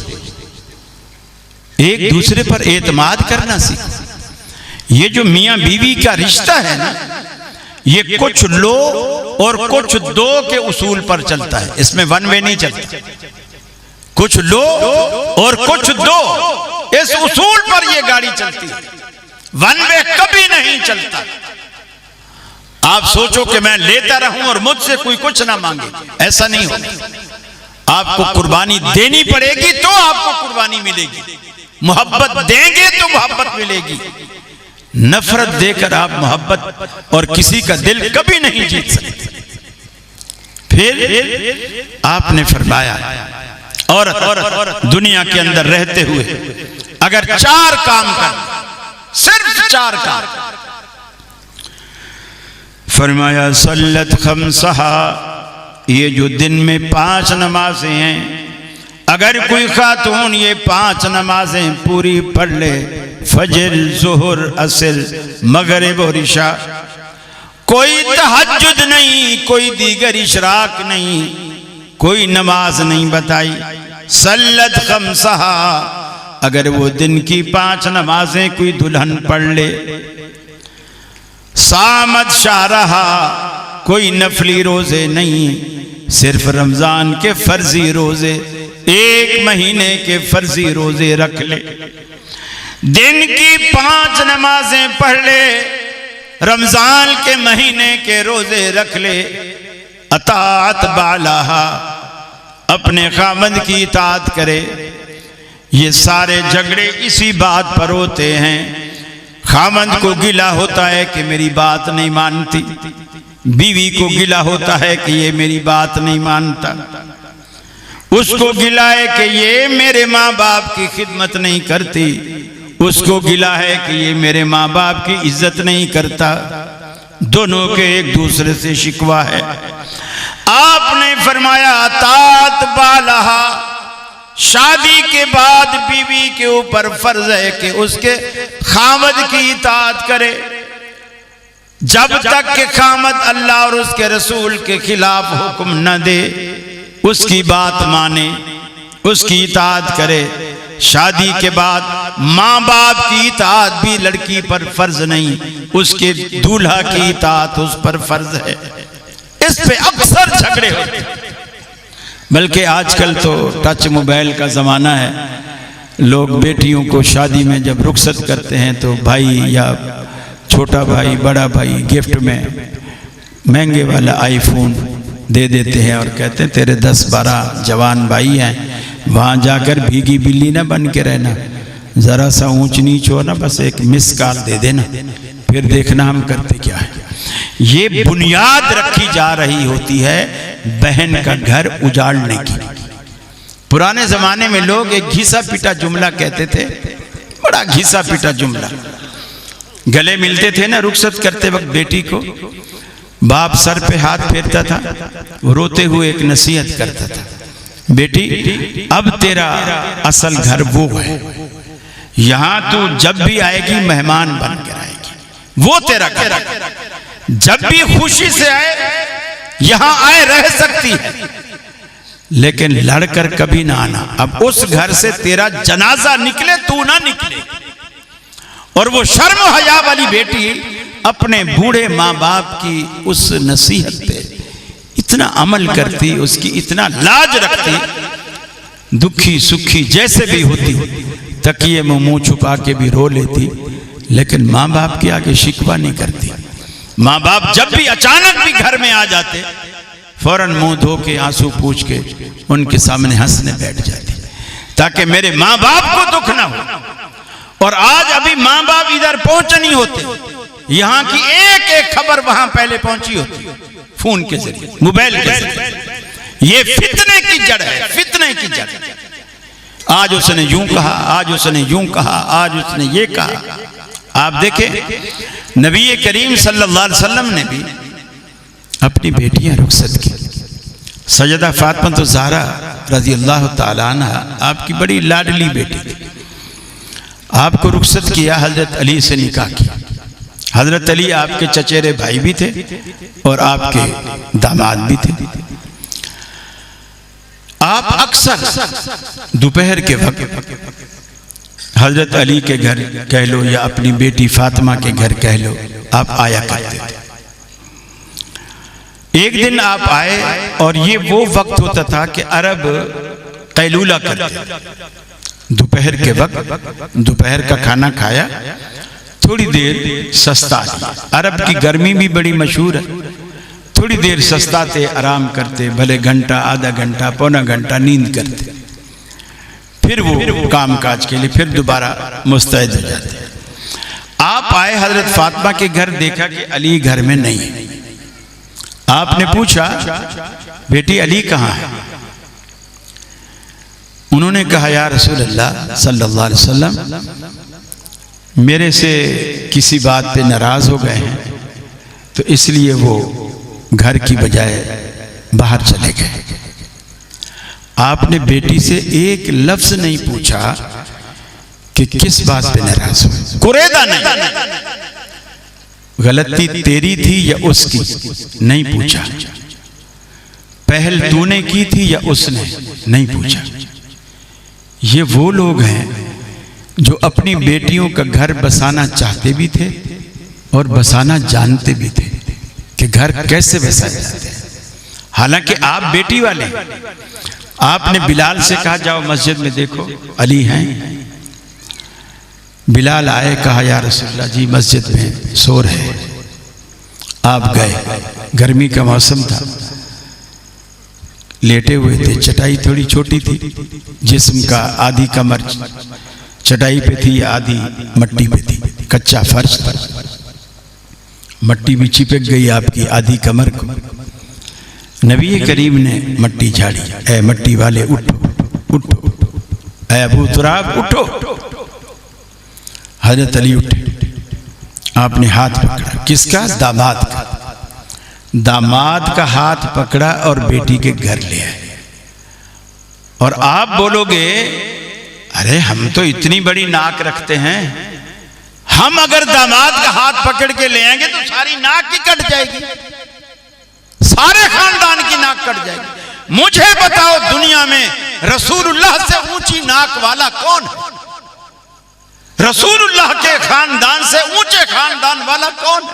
एक दूसरे पर एतमाद करना सीखो। ये जो मियां बीवी का रिश्ता है ना, ये कुछ लो और कुछ दो के उसूल पर चलता है, इसमें वन वे नहीं चलता। कुछ लो और कुछ दो, इस उसूल पर ये गाड़ी चलती है। वन वे कभी नहीं चलता। आप सोचो कि मैं लेता रहूं और मुझसे कोई कुछ ना मांगे, ऐसा नहीं होगा। आपको कुर्बानी देनी पड़ेगी तो आपको कुर्बानी मिलेगी। मोहब्बत देंगे तो मोहब्बत मिलेगी। नफरत देकर आप मोहब्बत और किसी का दिल कभी नहीं जीत सकते। फिर आपने फरमाया औरत दुनिया के अंदर रहते हुए अगर 4 काम कर, सिर्फ 4 काम, फरमाया सल्लत खमसहा, ये जो दिन में 5 नमाजें हैं, अगर कोई खातून ये 5 नमाजें पूरी पढ़ ले, फजर ज़ुहर असर मगरिब और इशा, कोई तहज्जुद नहीं, कोई दीगर इशराक नहीं, कोई नमाज नहीं बताई, सल्लत खमसहा, अगर वो दिन की 5 नमाजें कोई दुल्हन पढ़ ले, सामत शारहा, कोई नफली रोजे नहीं, सिर्फ रमजान के फर्जी रोजे, 1 महीने के फर्जी रोजे रख ले, दिन की 5 नमाजें पढ़ ले, रमजान के महीने के रोजे रख ले, अतात बालाहा, अपने खामद की इताअत करे। ये सारे झगड़े इसी बात पर होते हैं। खामद को गिला होता है कि मेरी बात नहीं मानती, बीवी को गिला होता है कि ये मेरी बात नहीं मानता, उसको गिला है कि ये मेरे माँ बाप की खिदमत नहीं करती, उसको गिला है कि ये मेरे माँ बाप की इज्जत नहीं करता। दोनों के एक दूसरे से शिकवा है। आपने फरमाया तात बालहा, शादी के बाद बीवी के ऊपर फर्ज है कि उसके खामद की इताअत करे, जब तक के खामद अल्लाह और उसके रसूल के खिलाफ हुक्म न दे, उसकी बात माने, उसकी इताअत करे। शादी के बाद माँ बाप की इताअत भी लड़की पर फर्ज नहीं, उसके दूल्हा की इताअत उस पर फर्ज है। इस पे अक्सर झगड़े होते हैं। बल्कि आजकल तो टच मोबाइल का ज़माना है। लोग बेटियों को शादी में जब रुखसत करते हैं तो भाई या छोटा भाई बड़ा भाई गिफ्ट में महंगे वाला आईफोन दे देते हैं और कहते हैं तेरे 10-12 जवान भाई हैं, वहाँ जाकर भीगी बिल्ली ना बन के रहना, ज़रा सा ऊंच नीच हो ना, बस एक मिस कॉल दे देना, फिर देखना हम करते क्या है। ये बुनियाद रखी जा रही होती है बहन का घर उजाड़ने की। पुराने ज़माने में लोग एक घिसा पिटा जुमला कहते थे, बड़ा घिसा पिटा जुमला। गले मिलते थे ना रुखसत करते वक्त बेटी को, बाप सर पे हाथ फेरता था, रोते हुए एक नसीहत करता था, बेटी अब तेरा असल घर वो है, यहां तू जब भी आएगी मेहमान बनकर आएगी, वो तेरा घर, जब भी खुशी से आए यहां आए रह सकती है, लेकिन लड़कर कभी ना आना। अब उस घर से तेरा जनाजा निकले तू ना निकले। और वो शर्म हया वाली बेटी अपने बूढ़े माँ बाप की उस नसीहत पे इतना अमल करती, उसकी इतना लाज रखती, दुखी सुखी जैसे भी होती, तकिए में मुंह छुपा के भी रो लेती, लेकिन माँ बाप के आगे शिकवा नहीं करती। माँ बाप जब भी अचानक भी घर में आ जाते, फौरन मुंह धो के आंसू पूछ के उनके सामने हंसने बैठ जाती, ताकि मेरे माँ बाप को दुख ना हो। और आज अभी माँ बाप इधर पहुंच नहीं होते, यहाँ की एक एक खबर वहां पहले पहुंची होती, फोन के जरिए, मोबाइल के जरिए। ये फितने की जड़ है, फितने की जड़। आज उसने यूं कहा, आज उसने यूं कहा, आज उसने ये कहा। आप देखें नबी करीम सल्लल्लाहु अलैहि वसल्लम ने भी अपनी बेटियां रुखसत की। सैयदा फातिमा तो ज़हरा रज़ी अल्लाह ताला अन्हा आपकी बड़ी लाडली बेटी थी। आपको रुखसत किया, हजरत अली से निकाह किया। हजरत अली आपके चचेरे भाई भी थे और आपके दामाद भी थे। आप अक्सर दोपहर के वक्त हजरत अली के घर कह लो या अपनी बेटी फातिमा के घर कह लो, आप आया करते थे। एक दिन आप आए और ये वो वक्त होता था कि अरब कैलूला करते, दोपहर के वक्त दोपहर का खाना खाया, थोड़ी देर सस्ता लिया। अरब की गर्मी भी बड़ी मशहूर है। थोड़ी देर सस्ताते, आराम करते, भले घंटा, आधा घंटा, पौना घंटा नींद करते, फिर वो काम काज के लिए फिर दोबारा मुस्तैद हो जाते। आप आए हजरत फातिमा के घर, देखा कि अली घर में नहीं है। आपने पूछा, बेटी अली कहाँ है? उन्होंने कहा, या रसूल अल्लाह सल्लल्लाहु अलैहि वसल्लम मेरे से किसी बात पे नाराज हो गए हैं, तो इसलिए वो घर की बजाय बाहर चले गए। आपने बेटी से एक लफ्ज नहीं पूछा कि किस बात पे नाराज हुए। कुरेदा नहीं, गलती तेरी थी या उसकी, नहीं पूछा। पहल तूने की थी या उसने, नहीं पूछा। ये वो लोग हैं जो अपनी बेटियों का घर बसाना चाहते भी थे और बसाना जानते भी थे कि घर कैसे बसाए जाते हैं। हालांकि आप बेटी वाले, आपने बिलाल से कहा जाओ मस्जिद में देखो अली हैं। बिलाल आए, कहा या रसूलल्लाह जी मस्जिद में शोर है। आप गए, गर्मी का मौसम था, लेटे हुए थे, चटाई थोड़ी छोटी थी, जिस्म का आधी कमर चटाई पे थी, आधी मट्टी पे थी, कच्चा फर्श था, मट्टी भी चिपक गई आपकी आधी कमर को। नबी करीम ने मट्टी झाड़ी, ऐ मट्टी वाले उठो उठो, ऐ अबू तुराब उठो। हजरत अली उठे, आपने हाथ पकड़ा, किसका? दामाद का। दामाद का हाथ पकड़ा और बेटी के घर ले आए। और आप बोलोगे, अरे हम तो इतनी बड़ी नाक रखते हैं, हम अगर दामाद का हाथ पकड़ के ले आएंगे तो सारी नाक ही कट जाएगी, सारे खानदान की नाक कट जाएगी। मुझे बताओ दुनिया में रसूलुल्लाह से ऊंची नाक वाला कौन है? रसूलुल्लाह के खानदान से ऊंचे खानदान वाला कौन है?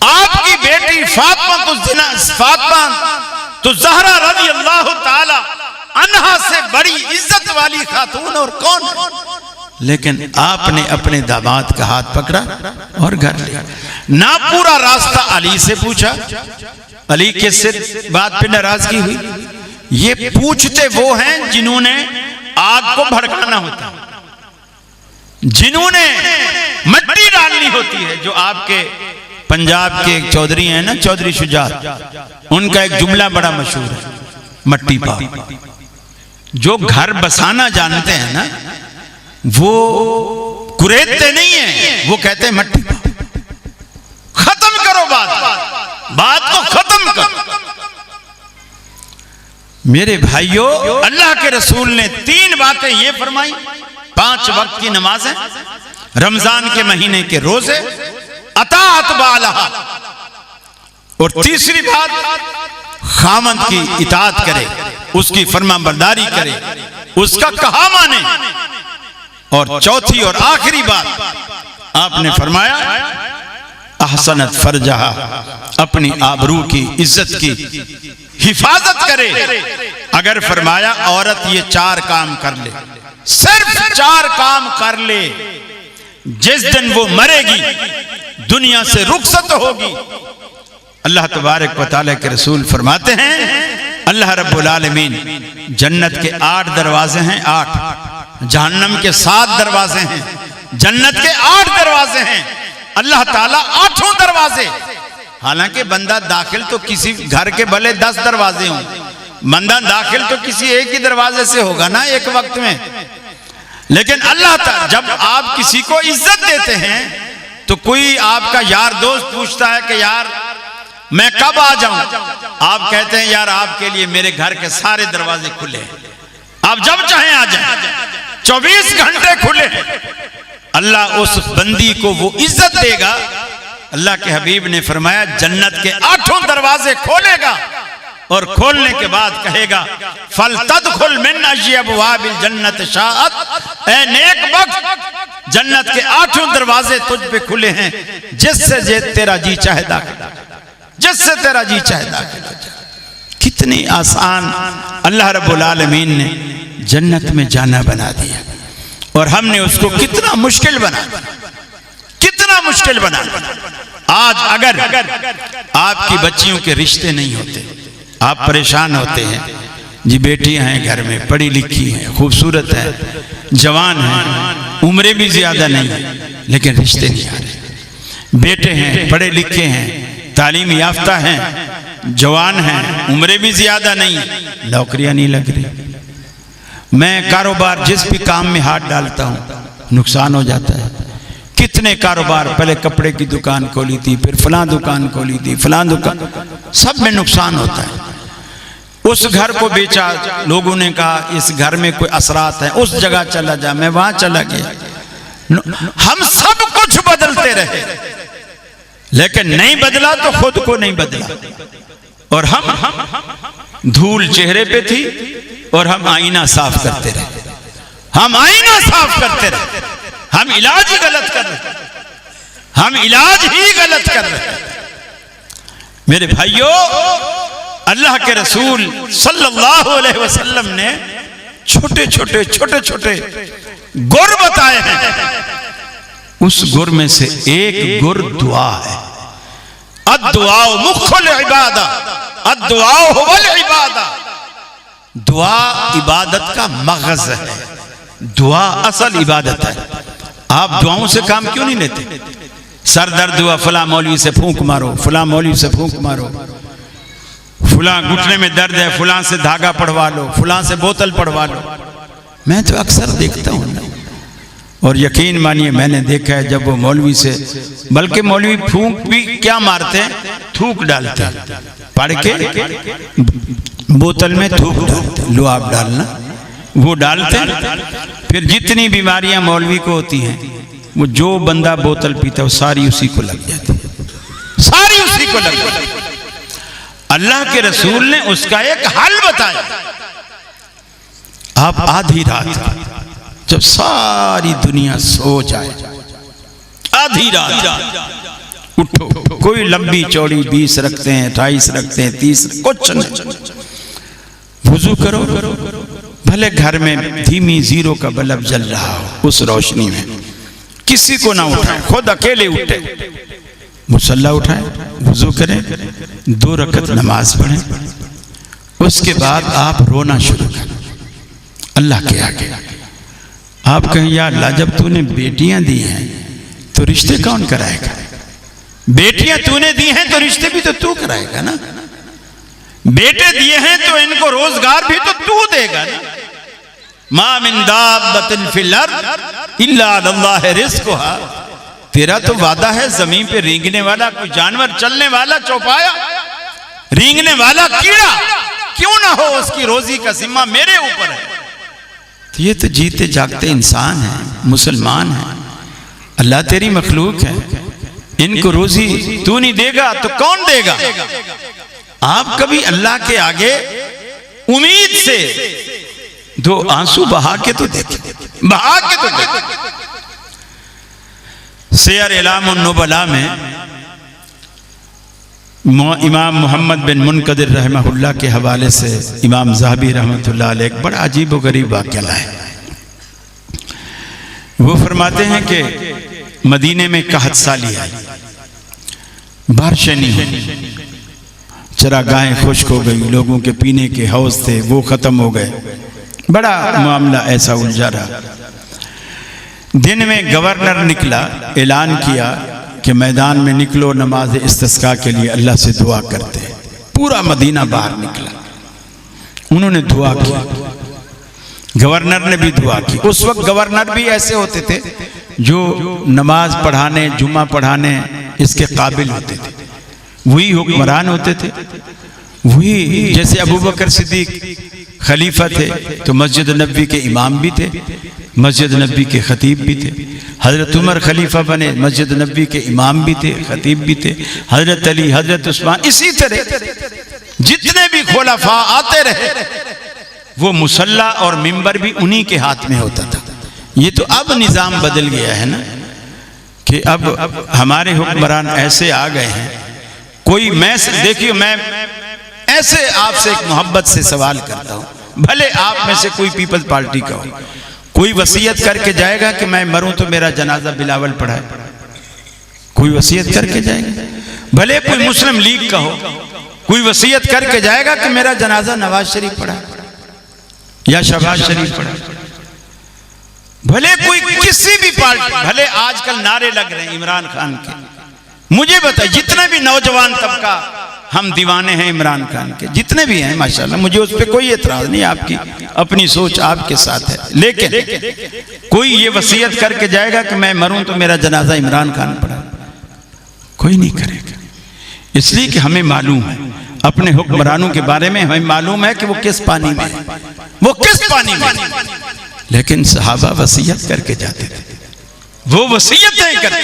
आपकी बेटी फातिमा तो ज़हरा रज़ी अल्लाह ताला अन्हा से बड़ी इज्जत वाली खातून और कौन है? लेकिन आपने अपने दामाद का हाथ पकड़ा और घर लिया। ना पूरा रास्ता अली से पूछा, अली किससे बात पे नाराजगी हुई? ये पूछते वो हैं जिन्होंने आग को भड़काना होता है, जिन्होंने मिट्टी डालनी होती है। जो आपके पंजाब के एक चौधरी हैं ना, चौधरी शुजात, उनका एक जुमला बड़ा मशहूर है, मट्टी पाओ। जो घर बसाना जानते हैं ना, वो कुरेदते नहीं है, वो कहते हैं मट्टी पाओ। खत्म करो बात को खत्म करो। मेरे भाइयों, अल्लाह के रसूल ने 3 बातें ये फरमाई, 5 वक्त की नमाजें, रमजान के महीने के रोजे, अताअत बालहा, और तीसरी बात खामद की इताअत करे, उसकी फरमाबरदारी करे, उसका कहा माने। और चौथी और आखिरी बात आपने फरमाया, अहसनत फरजहा, अपनी आबरू की इज्जत की हिफाजत करे। अगर फरमाया औरत ये 4 काम कर ले, सिर्फ 4 काम कर ले, जिस दिन वो मरेगी दुनिया से रुखसत होगी। अल्लाह तबारक व तआला के रसूल फरमाते हैं, अल्लाह रब्बुल आलमीन, जन्नत के 8 दरवाजे हैं, 8, जहन्नम के 7 दरवाजे हैं, जन्नत के 8 दरवाजे हैं। अल्लाह ताला 8 दरवाजे, हालांकि बंदा दाखिल तो किसी घर के भले 10 दरवाजे हों, बंदा दाखिल तो किसी एक ही दरवाजे से होगा ना एक वक्त में। लेकिन अल्लाह ताला जब आप किसी को इज्जत देते हैं तो कोई आपका यार दोस्त पूछता है कि यार मैं कब आ जाऊं, आप कहते हैं यार आपके लिए मेरे घर के सारे दरवाजे खुले हैं, आप जब चाहें आ जाएं, 24 घंटे खुले हैं। अल्लाह उस बंदी को वो इज्जत देगा। अल्लाह के हबीब ने फरमाया, जन्नत के 8 दरवाजे खोलेगा और खोलने के बाद कहेगा, फल तदखुल मिन अबवाबिल जन्नत शाअत, ऐ नेक बख्त, जन्नत के 8 दरवाजे तुझ पे खुले हैं, जिससे तेरा जी चाहे दाखिल, जिससे तेरा जी चाहे दाखिल हो जा। कितनी आसान अल्लाह रब्बुल आलमीन ने जन्नत में जाना बना दिया, और हमने उसको कितना मुश्किल बना दिया। मुश्किल बना। आज अगर आपकी बच्चियों के रिश्ते नहीं होते, आप परेशान होते हैं जी, बेटियां हैं घर में, पढ़ी लिखी हैं, खूबसूरत है, जवान हैं, उम्रें भी ज्यादा नहीं है, लेकिन रिश्ते नहीं आ रहे। बेटे हैं, पढ़े लिखे हैं, तालीम याफ्ता हैं, जवान हैं, उम्रें भी ज्यादा नहीं, नौकरियां नहीं लग रही। मैं कारोबार जिस भी काम में हाथ डालता हूं नुकसान हो जाता है। कितने कारोबार, पहले कपड़े की दुकान खोली थी, फिर फलां दुकान खोली थी, फलां दुकान, सब में नुकसान होता है। उस घर को बेचा, लोगों ने कहा इस घर में कोई असरात है, उस जगह चला जा, मैं वहां चला गया। हम सब कुछ बदलते रहे, लेकिन नहीं बदला तो खुद को नहीं बदला। और हम धूल चेहरे पे थी और हम आईना साफ करते रहे, हम आईना साफ करते रहे, हम इलाज ही गलत कर रहे, हम इलाज ही गलत कर रहे। मेरे भाइयों, अल्लाह के रसूल सल्लल्लाहु अलैहि वसल्लम ने छोटे छोटे गुर बताए हैं। उस गुर में से एक गुर दुआ है। अद्दुआ मुख्खुल इबादा, अद्दुआ हुवल इबादा। दुआ इबादत का मगज़ है, दुआ असल इबादत है। आप दुआओं से काम क्यों नहीं लेते? सर दर्द हुआ, फला मौलवी से फूंक मारो, फला मौलवी से फूंक मारो, फला घुटने में दर्द है, फला से धागा पढ़वा लो, फला से बोतल पढ़वा लो। मैं तो अक्सर देखता हूं ना, और यकीन मानिए मैंने देखा है जब वो मौलवी से, बल्कि मौलवी फूंक भी क्या मारते हैं, थूक डालते हैं, पढ़ के बोतल में थूक डालते, लो आप डालना, वो डालते हैं। फिर जितनी बीमारियां मौलवी को होती हैं, वो जो बंदा बोतल पीता है वो सारी उसी को लग जाती है, सारी उसी को लग जाती है। अल्लाह के रसूल ने उसका एक हल बताया। आप आधी रात जब सारी दुनिया सो जाए, आधी रात उठो, कोई लंबी चौड़ी 20 रखते हैं, 28 रखते हैं, 30, कुछ नहीं, वुजू करो, भले घर में धीमी जीरो का बल्ब जल रहा हो, उस रोशनी में किसी को ना उठाए, खुद अकेले उठे, मुसल्ला उठाए, वुजू करें, 2 रकत नमाज पढ़ें। उसके बाद आप रोना शुरू करें अल्लाह के आगे। आप कहें या अल्लाह, जब तूने बेटियां दी हैं तो रिश्ते कौन कराएगा? बेटियां तूने दी हैं तो रिश्ते भी तो तू कराएगा ना। बेटे दिए हैं तो इनको रोजगार भी तो तू देगा ना। मा मिन दाब्बतिन फिल अर्द इल्ला अल्लाह रिज़्क़ुहा। तेरा तो वादा है, जमीन पे रेंगने वाला कोई जानवर, चलने वाला चौपाया, रेंगने वाला कीड़ा क्यों ना हो, उसकी रोजी का जिम्मा मेरे ऊपर है। तो ये तो जीते जागते इंसान हैं, मुसलमान हैं, अल्लाह तेरी मखलूक है, इनको रोजी तू नहीं देगा तो कौन देगा? आप कभी अल्लाह के आगे उम्मीद से 2 आंसू बहा के तो देखें, बहा के तो देखें। सियर इलामुन नुबला में इमाम मोहम्मद बिन मुनकदिर रहमहुल्लाह के हवाले से इमाम ज़हाबी रहमतुल्लाह अलैह एक बड़ा अजीब व गरीब वाक़या है। वो फरमाते हैं कि मदीने में कहत साली आई, बारिशें नहीं हुई, चरागाहें खुश्क हो गई, लोगों के पीने के हौज थे वो ख़त्म हो गए, बड़ा मामला ऐसा उलझा रहा। दिन में गवर्नर निकला, ऐलान किया कि मैदान में निकलो, नमाज इस्तिस्का के लिए अल्लाह से दुआ करते हैं। पूरा मदीना बाहर निकला, उन्होंने दुआ की, गवर्नर ने भी दुआ की। उस वक्त गवर्नर भी ऐसे होते थे जो नमाज पढ़ाने, जुम्मा पढ़ाने इसके काबिल होते थे, वही हुक्मरान होते थे, वही जैसे अबू बकर सिद्दीक खलीफा थे तो मस्जिद नबी के इमाम भी थे, मस्जिद नबी के खतीब भी थे। हजरत उमर खलीफा बने, मस्जिद नबी के इमाम भी थे, खतीब भी थे। हजरत अली, हजरत उस्मान, इसी तरह जितने भी खुलफा आते रहे, वो मुसल्ला और मिंबर भी उन्हीं के हाथ में होता था। ये तो अब निज़ाम बदल गया है ना, कि अब हमारे हुक्मरान ऐसे आ गए हैं। कोई मैं देखिए, मैं ऐसे आपसे एक मोहब्बत से सवाल करता हूं, भले आप में से कोई पीपल्स पार्टी का हो, कोई वसीयत करके जाएगा कि मैं मरूं तो मेरा जनाजा बिलावल पढ़ाए? कोई वसीयत करके जाएगा? भले कोई मुस्लिम लीग का हो, कोई वसीयत करके जाएगा कि मेरा जनाजा नवाज शरीफ पढ़ा या शहबाज शरीफ पढ़ा? भले कोई किसी भी पार्टी, भले आजकल नारे लग रहे हैं इमरान खान के, मुझे बताइए जितने भी नौजवान तबका, हम दीवाने हैं इमरान खान के, जितने भी हैं माशाल्लाह, मुझे उस पर कोई एतराज नहीं, आपकी अपनी सोच आपके साथ है, लेकिन कोई ये वसीयत करके जाएगा कि मैं मरूं तो मेरा जनाजा इमरान खान पढ़ा? कोई नहीं करेगा। इसलिए कि हमें मालूम है अपने हुक्मरानों के बारे में, हमें मालूम है कि वो किस पानी में है, वो किस पानी में। लेकिन सहाबा वसीयत करके जाते थे, वो वसीयत नहीं करते,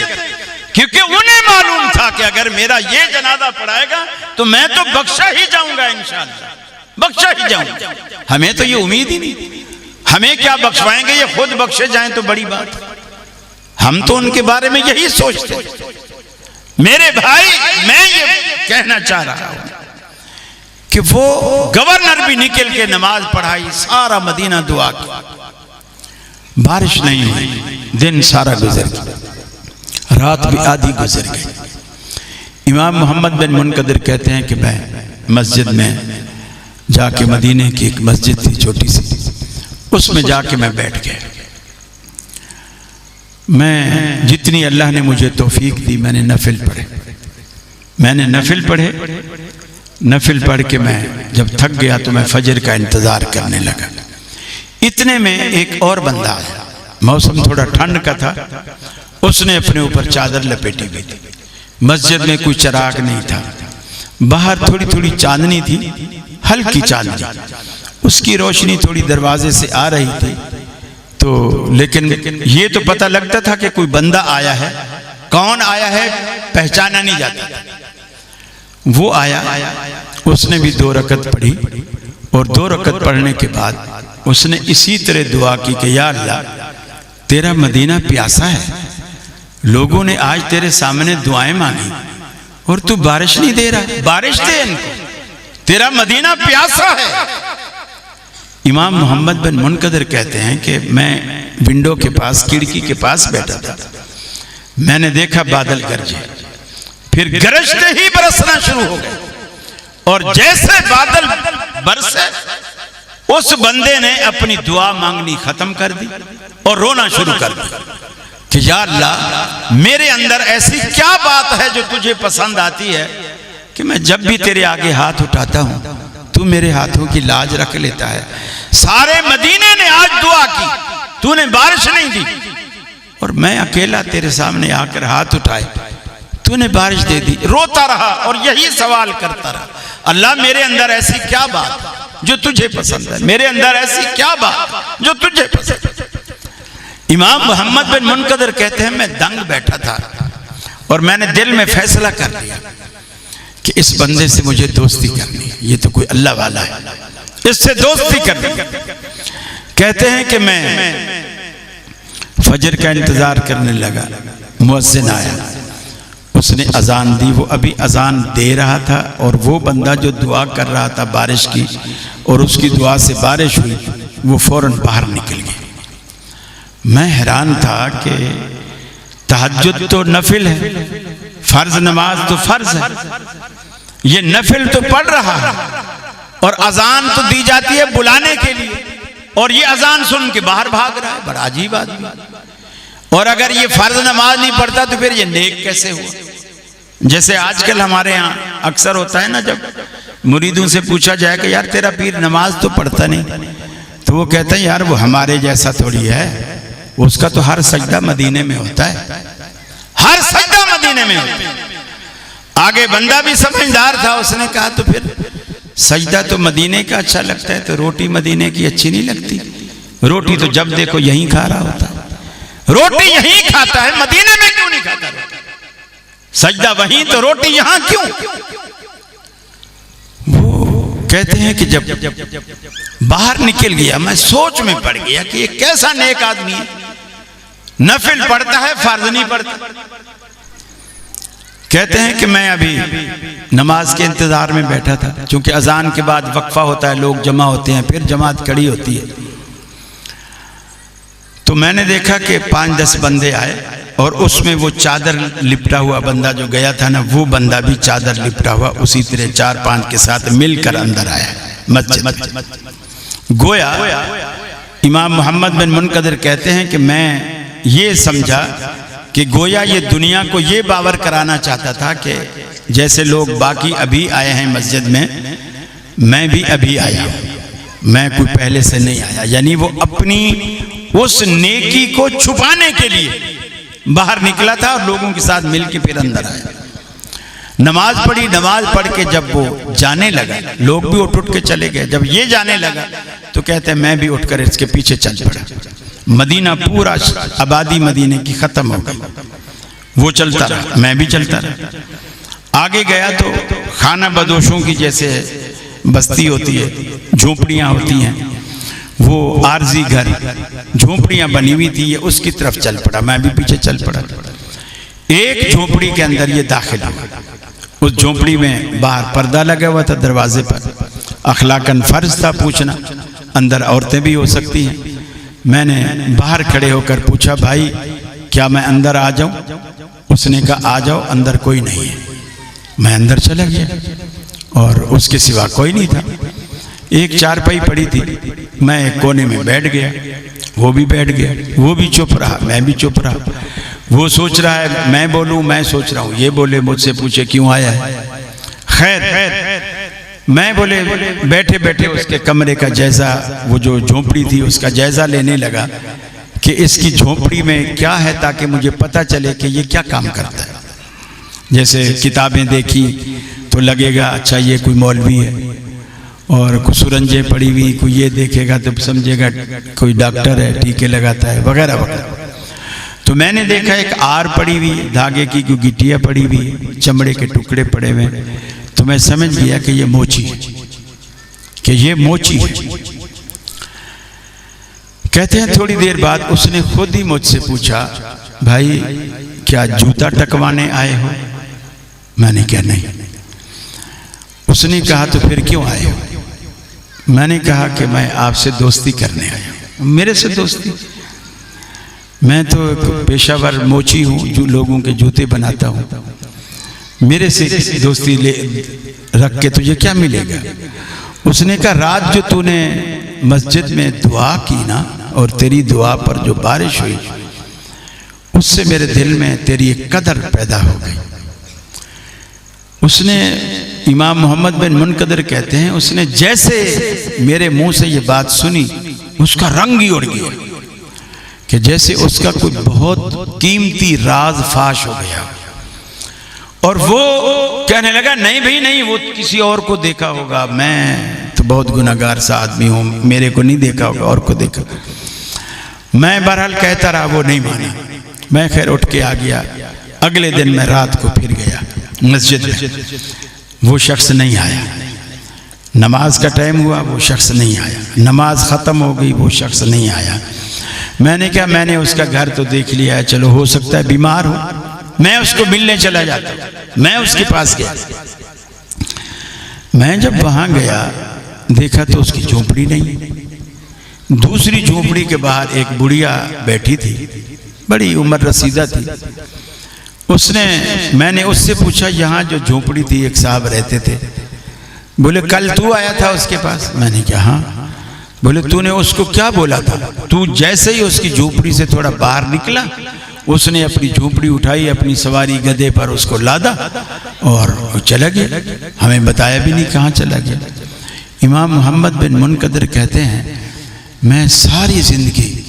क्योंकि उन्हें मालूम था कि अगर मेरा ये जनाजा पढ़ाएगा तो मैं तो बख्शा ही जाऊंगा, इंशाअल्लाह बख्शा ही जाऊंगा। हमें तो ये उम्मीद ही नहीं, हमें क्या बख्शवाएंगे, ये खुद बख्शे जाएं तो बड़ी बात है। हम तो उनके बारे में यही सोचते। मेरे भाई, मैं ये कहना चाह रहा हूं कि वो गवर्नर भी निकल के नमाज पढ़ाई, सारा मदीना दुआ की, बारिश नहीं हुई, दिन सारा गुजर गया, रात भी आधी गुजर गई। इमाम मोहम्मद बिन मुनकदिर कहते हैं कि मैं मस्जिद में जाके, मदीने की एक मस्जिद थी छोटी सी, उसमें जाके मैं बैठ गया। मैं जितनी अल्लाह ने मुझे तौफीक दी, मैंने नफिल पढ़े, नफिल पढ़ के मैं जब थक गया तो मैं फजर का इंतज़ार करने लगा। इतने में एक और बंदा आया, मौसम थोड़ा ठंड का था, उसने अपने ऊपर चादर लपेटी हुई थी। मस्जिद में कोई चिराग नहीं था, बाहर थोड़ी थोड़ी चांदनी थी, हल्की चांदनी, उसकी रोशनी थोड़ी दरवाजे से आ रही थी। तो लेकिन ये तो पता लगता था कि कोई बंदा आया है, कौन आया है पहचाना नहीं जाता। वो आया, उसने भी 2 रकत पढ़ी, और 2 रकत पढ़ने के बाद उसने इसी तरह दुआ की कि या अल्लाह, तेरा मदीना प्यासा है, लोगों ने आज तेरे सामने दुआएं मांगी और तू बारिश नहीं दे रहा, बारिश दे इनको, तेरा मदीना प्यासा है। इमाम मोहम्मद बिन मुनकदिर कहते हैं कि मैं विंडो के पास, खिड़की के पास बैठा था, मैंने देखा बादल गरजे, फिर गरजते ही बरसना शुरू हो गए, और जैसे बादल बरसे उस बंदे ने अपनी दुआ मांगनी खत्म कर दी और रोना शुरू कर दिया कि या अल्लाह, मेरे अंदर ऐसी क्या बात है जो तुझे पसंद आती है कि मैं जब भी तेरे आगे हाथ उठाता हूं तू मेरे हाथों की लाज रख लेता है। सारे मदीने ने आज दुआ की, तूने बारिश नहीं दी, और मैं अकेला तेरे सामने आकर हाथ उठाए, तूने बारिश दे दी। रोता रहा और यही सवाल करता रहा, अल्लाह मेरे अंदर ऐसी क्या बात जो तुझे पसंद है, मेरे अंदर ऐसी क्या बात जो तुझे पसंद है। इमाम मोहम्मद बिन मुनकदिर कहते हैं मैं दंग बैठा था और मैंने दिल में फैसला कर लिया कि इस बंदे से मुझे दोस्ती करनी है, ये तो कोई अल्लाह वाला है, इससे दोस्ती करनी। कहते हैं कि मैं फजर का इंतजार करने लगा, मुअज्जिन आया, उसने अजान दी, वो अभी अजान दे रहा था, और वो बंदा जो दुआ कर रहा था बारिश की और उसकी दुआ से बारिश हुई, वो फौरन बाहर निकल गया। मैं हैरान था कि तहज्जुद तो नफिल है, फर्ज नमाज तो फर्ज है, ये नफिल तो पढ़ रहा है, और अजान तो दी जाती है बुलाने के लिए, और ये अजान सुन के बाहर भाग रहा है, बड़ा अजीब आदमी। और अगर ये फर्ज नमाज नहीं पढ़ता तो फिर ये नेक कैसे हुआ? जैसे आजकल हमारे यहाँ अक्सर होता है ना, जब मुरीदों से पूछा जाए कि यार तेरा पीर नमाज तो पढ़ता नहीं, तो वो कहते हैं यार वो हमारे जैसा थोड़ी है, उसका तो हर सजदा मदीने में होता है, हर सजदा मदीने में होता है। आगे बंदा भी समझदार था, उसने कहा तो फिर सजदा तो मदीने का अच्छा लगता है, तो रोटी मदीने की अच्छी नहीं लगती? रोटी तो जब देखो यहीं खा रहा होता है, रोटी यहीं खाता है, मदीने में क्यों नहीं खाता? सजदा वहीं तो रोटी यहां क्यों? वो कहते हैं कि जब बाहर निकल गया, मैं सोच में पड़ गया कि ये कैसा नेक आदमी है, नफिल पढ़ता है, फर्ज नहीं पढ़ता। कहते हैं कि मैं अभी नमाज के इंतजार में बैठा था, क्योंकि अजान के बाद वक्फा होता है, लोग जमा होते हैं, फिर जमात खड़ी होती है। तो मैंने देखा कि 5-10 बंदे आए और उसमें वो चादर लिपटा हुआ बंदा जो गया था ना, वो बंदा भी चादर लिपटा हुआ उसी तरह 4-5 के साथ मिलकर अंदर आया मस्जिद। गोया इमाम मोहम्मद बिन मुनकदर कहते हैं कि मैं ये समझा कि गोया ये दुनिया को ये बावर कराना चाहता था कि जैसे लोग बाकी अभी आए हैं मस्जिद में, मैं भी अभी आया हूँ, मैं कोई पहले से नहीं आया। यानी वो अपनी उस नेकी को छुपाने के लिए बाहर निकला था और लोगों के साथ मिलके फिर अंदर आया। नमाज पढ़ी, नमाज पढ़ के जब वो जाने लगा, लोग भी उठ के चले गए। जब ये जाने लगा तो कहते हैं मैं भी उठकर इसके पीछे चल पड़ा। मदीना पूरा आबादी मदीने की खत्म हो गई, वो चलता रहा, मैं भी चलता रहा। आगे गया तो खाना बदोशों की जैसे बस्ती होती है, झोपड़ियाँ होती हैं, वो आरजी घर झोपड़ियाँ बनी हुई थी, ये उसकी तरफ चल पड़ा, मैं भी पीछे चल पड़ा। एक झोपड़ी के अंदर ये दाखिल हुआ। उस झोपड़ी में बाहर पर्दा लगा हुआ था दरवाजे पर, अखलाकन फर्ज था पूछना, अंदर औरतें भी हो सकती हैं। मैंने बाहर खड़े होकर पूछा, भाई क्या मैं अंदर आ जाऊं? उसने कहा आ जाओ, अंदर कोई नहीं है। मैं अंदर चला गया और उसके सिवा कोई नहीं था। एक चारपाई पड़ी थी, मैं एक कोने में बैठ गया, वो भी बैठ गया, वो भी चुप रहा, मैं भी चुप रहा। वो सोच रहा है मैं बोलूं, मैं सोच रहा हूं ये बोले, मुझसे पूछे क्यों आया है। खैर मैं बोले बैठे बैठे उसके कमरे का जायजा, वो जो झोपड़ी थी उसका जायजा लेने लगा कि इसकी झोपड़ी में क्या है, ताकि मुझे पता चले कि ये क्या काम करता है। जैसे किताबें देखी तो लगेगा अच्छा ये कोई मौलवी है, और कुछ सुरंजें पड़ी हुई, कोई ये देखेगा तो समझेगा कोई डॉक्टर है, टीके लगाता है, वगैरह वगैरह। तो मैंने देखा एक आर पड़ी हुई, धागे की कोई गिट्टियाँ पड़ी हुई, चमड़े के टुकड़े पड़े हुए, तो मैं समझ गया कि ये मोची है, कि ये मोची है। कहते हैं थोड़ी देर बाद उसने खुद ही मुझसे पूछा, भाई क्या जूता टकवाने आए हो? मैंने कहा नहीं। उसने कहा तो फिर क्यों आए हो? मैंने कहा कि मैं आपसे दोस्ती करने आया हूं। मेरे से दोस्ती? मैं तो एक पेशावर मोची हूँ जो लोगों के जूते बनाता हूँ, मेरे से दोस्ती ले रख के तुझे क्या मिलेगा? उसने कहा रात जो तूने मस्जिद में दुआ की ना, और तेरी दुआ पर जो बारिश हुई, उससे मेरे दिल में तेरी एक कदर पैदा हो गई। उसने, इमाम मोहम्मद बिन मुनकदर कहते हैं, उसने जैसे मेरे मुंह से ये बात सुनी, उसका रंग ही उड़ गया, कि जैसे उसका कोई बहुत कीमती राज फाश हो गया। और वो कहने लगा नहीं भाई नहीं, वो किसी और को देखा होगा, मैं तो बहुत गुनाहगार सा आदमी हूँ, मेरे को नहीं देखा होगा, और को देखा। मैं बहरहाल कहता रहा, वो नहीं माना। मैं खैर उठ के आ गया। अगले दिन मैं रात को फिर गया मस्जिद में, वो शख्स नहीं आया। नमाज का टाइम हुआ, वो शख्स नहीं आया। नमाज ख़त्म हो गई, वो शख्स नहीं आया। मैंने कहा मैंने उसका घर तो देख लिया है, चलो हो सकता है बीमार हो, मैं उसको मिलने चला जाता। मैं उसके पास गया। मैं जब वहां गया देखा तो उसकी झोपड़ी नहीं। दूसरी झोपड़ी के बाहर एक बुढ़िया बैठी थी, बड़ी उम्र रसीदा थी। मैंने उससे पूछा यहाँ जो झोपड़ी थी एक साहब रहते थे, बोले कल तू आया था उसके पास? मैंने कहा हाँ। बोले तूने उसको क्या बोला था? तू जैसे ही उसकी झोपड़ी से थोड़ा बाहर निकला, उसने अपनी झोपड़ी उठाई, अपनी सवारी गधे पर उसको लादा और चला गया। हमें बताया भी नहीं कहाँ चला गया। इमाम मोहम्मद बिन मुनकदर कहते हैं मैं सारी जिंदगी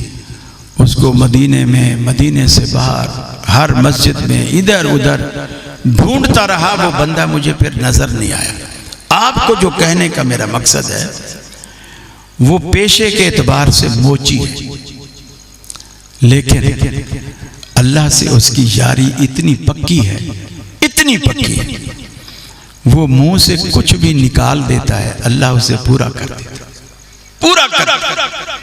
उसको मदीने में, मदीने से बाहर, हर मस्जिद में, इधर उधर ढूंढता रहा, वो बंदा मुझे फिर नजर नहीं आया। आपको जो कहने का मेरा मकसद है, वो पेशे के एतबार से मोची है, लेकिन अल्लाह से उसकी यारी इतनी पक्की है, इतनी पक्की है, वो मुंह से कुछ भी निकाल देता है, अल्लाह उसे पूरा कर देता, पूरा कर देता।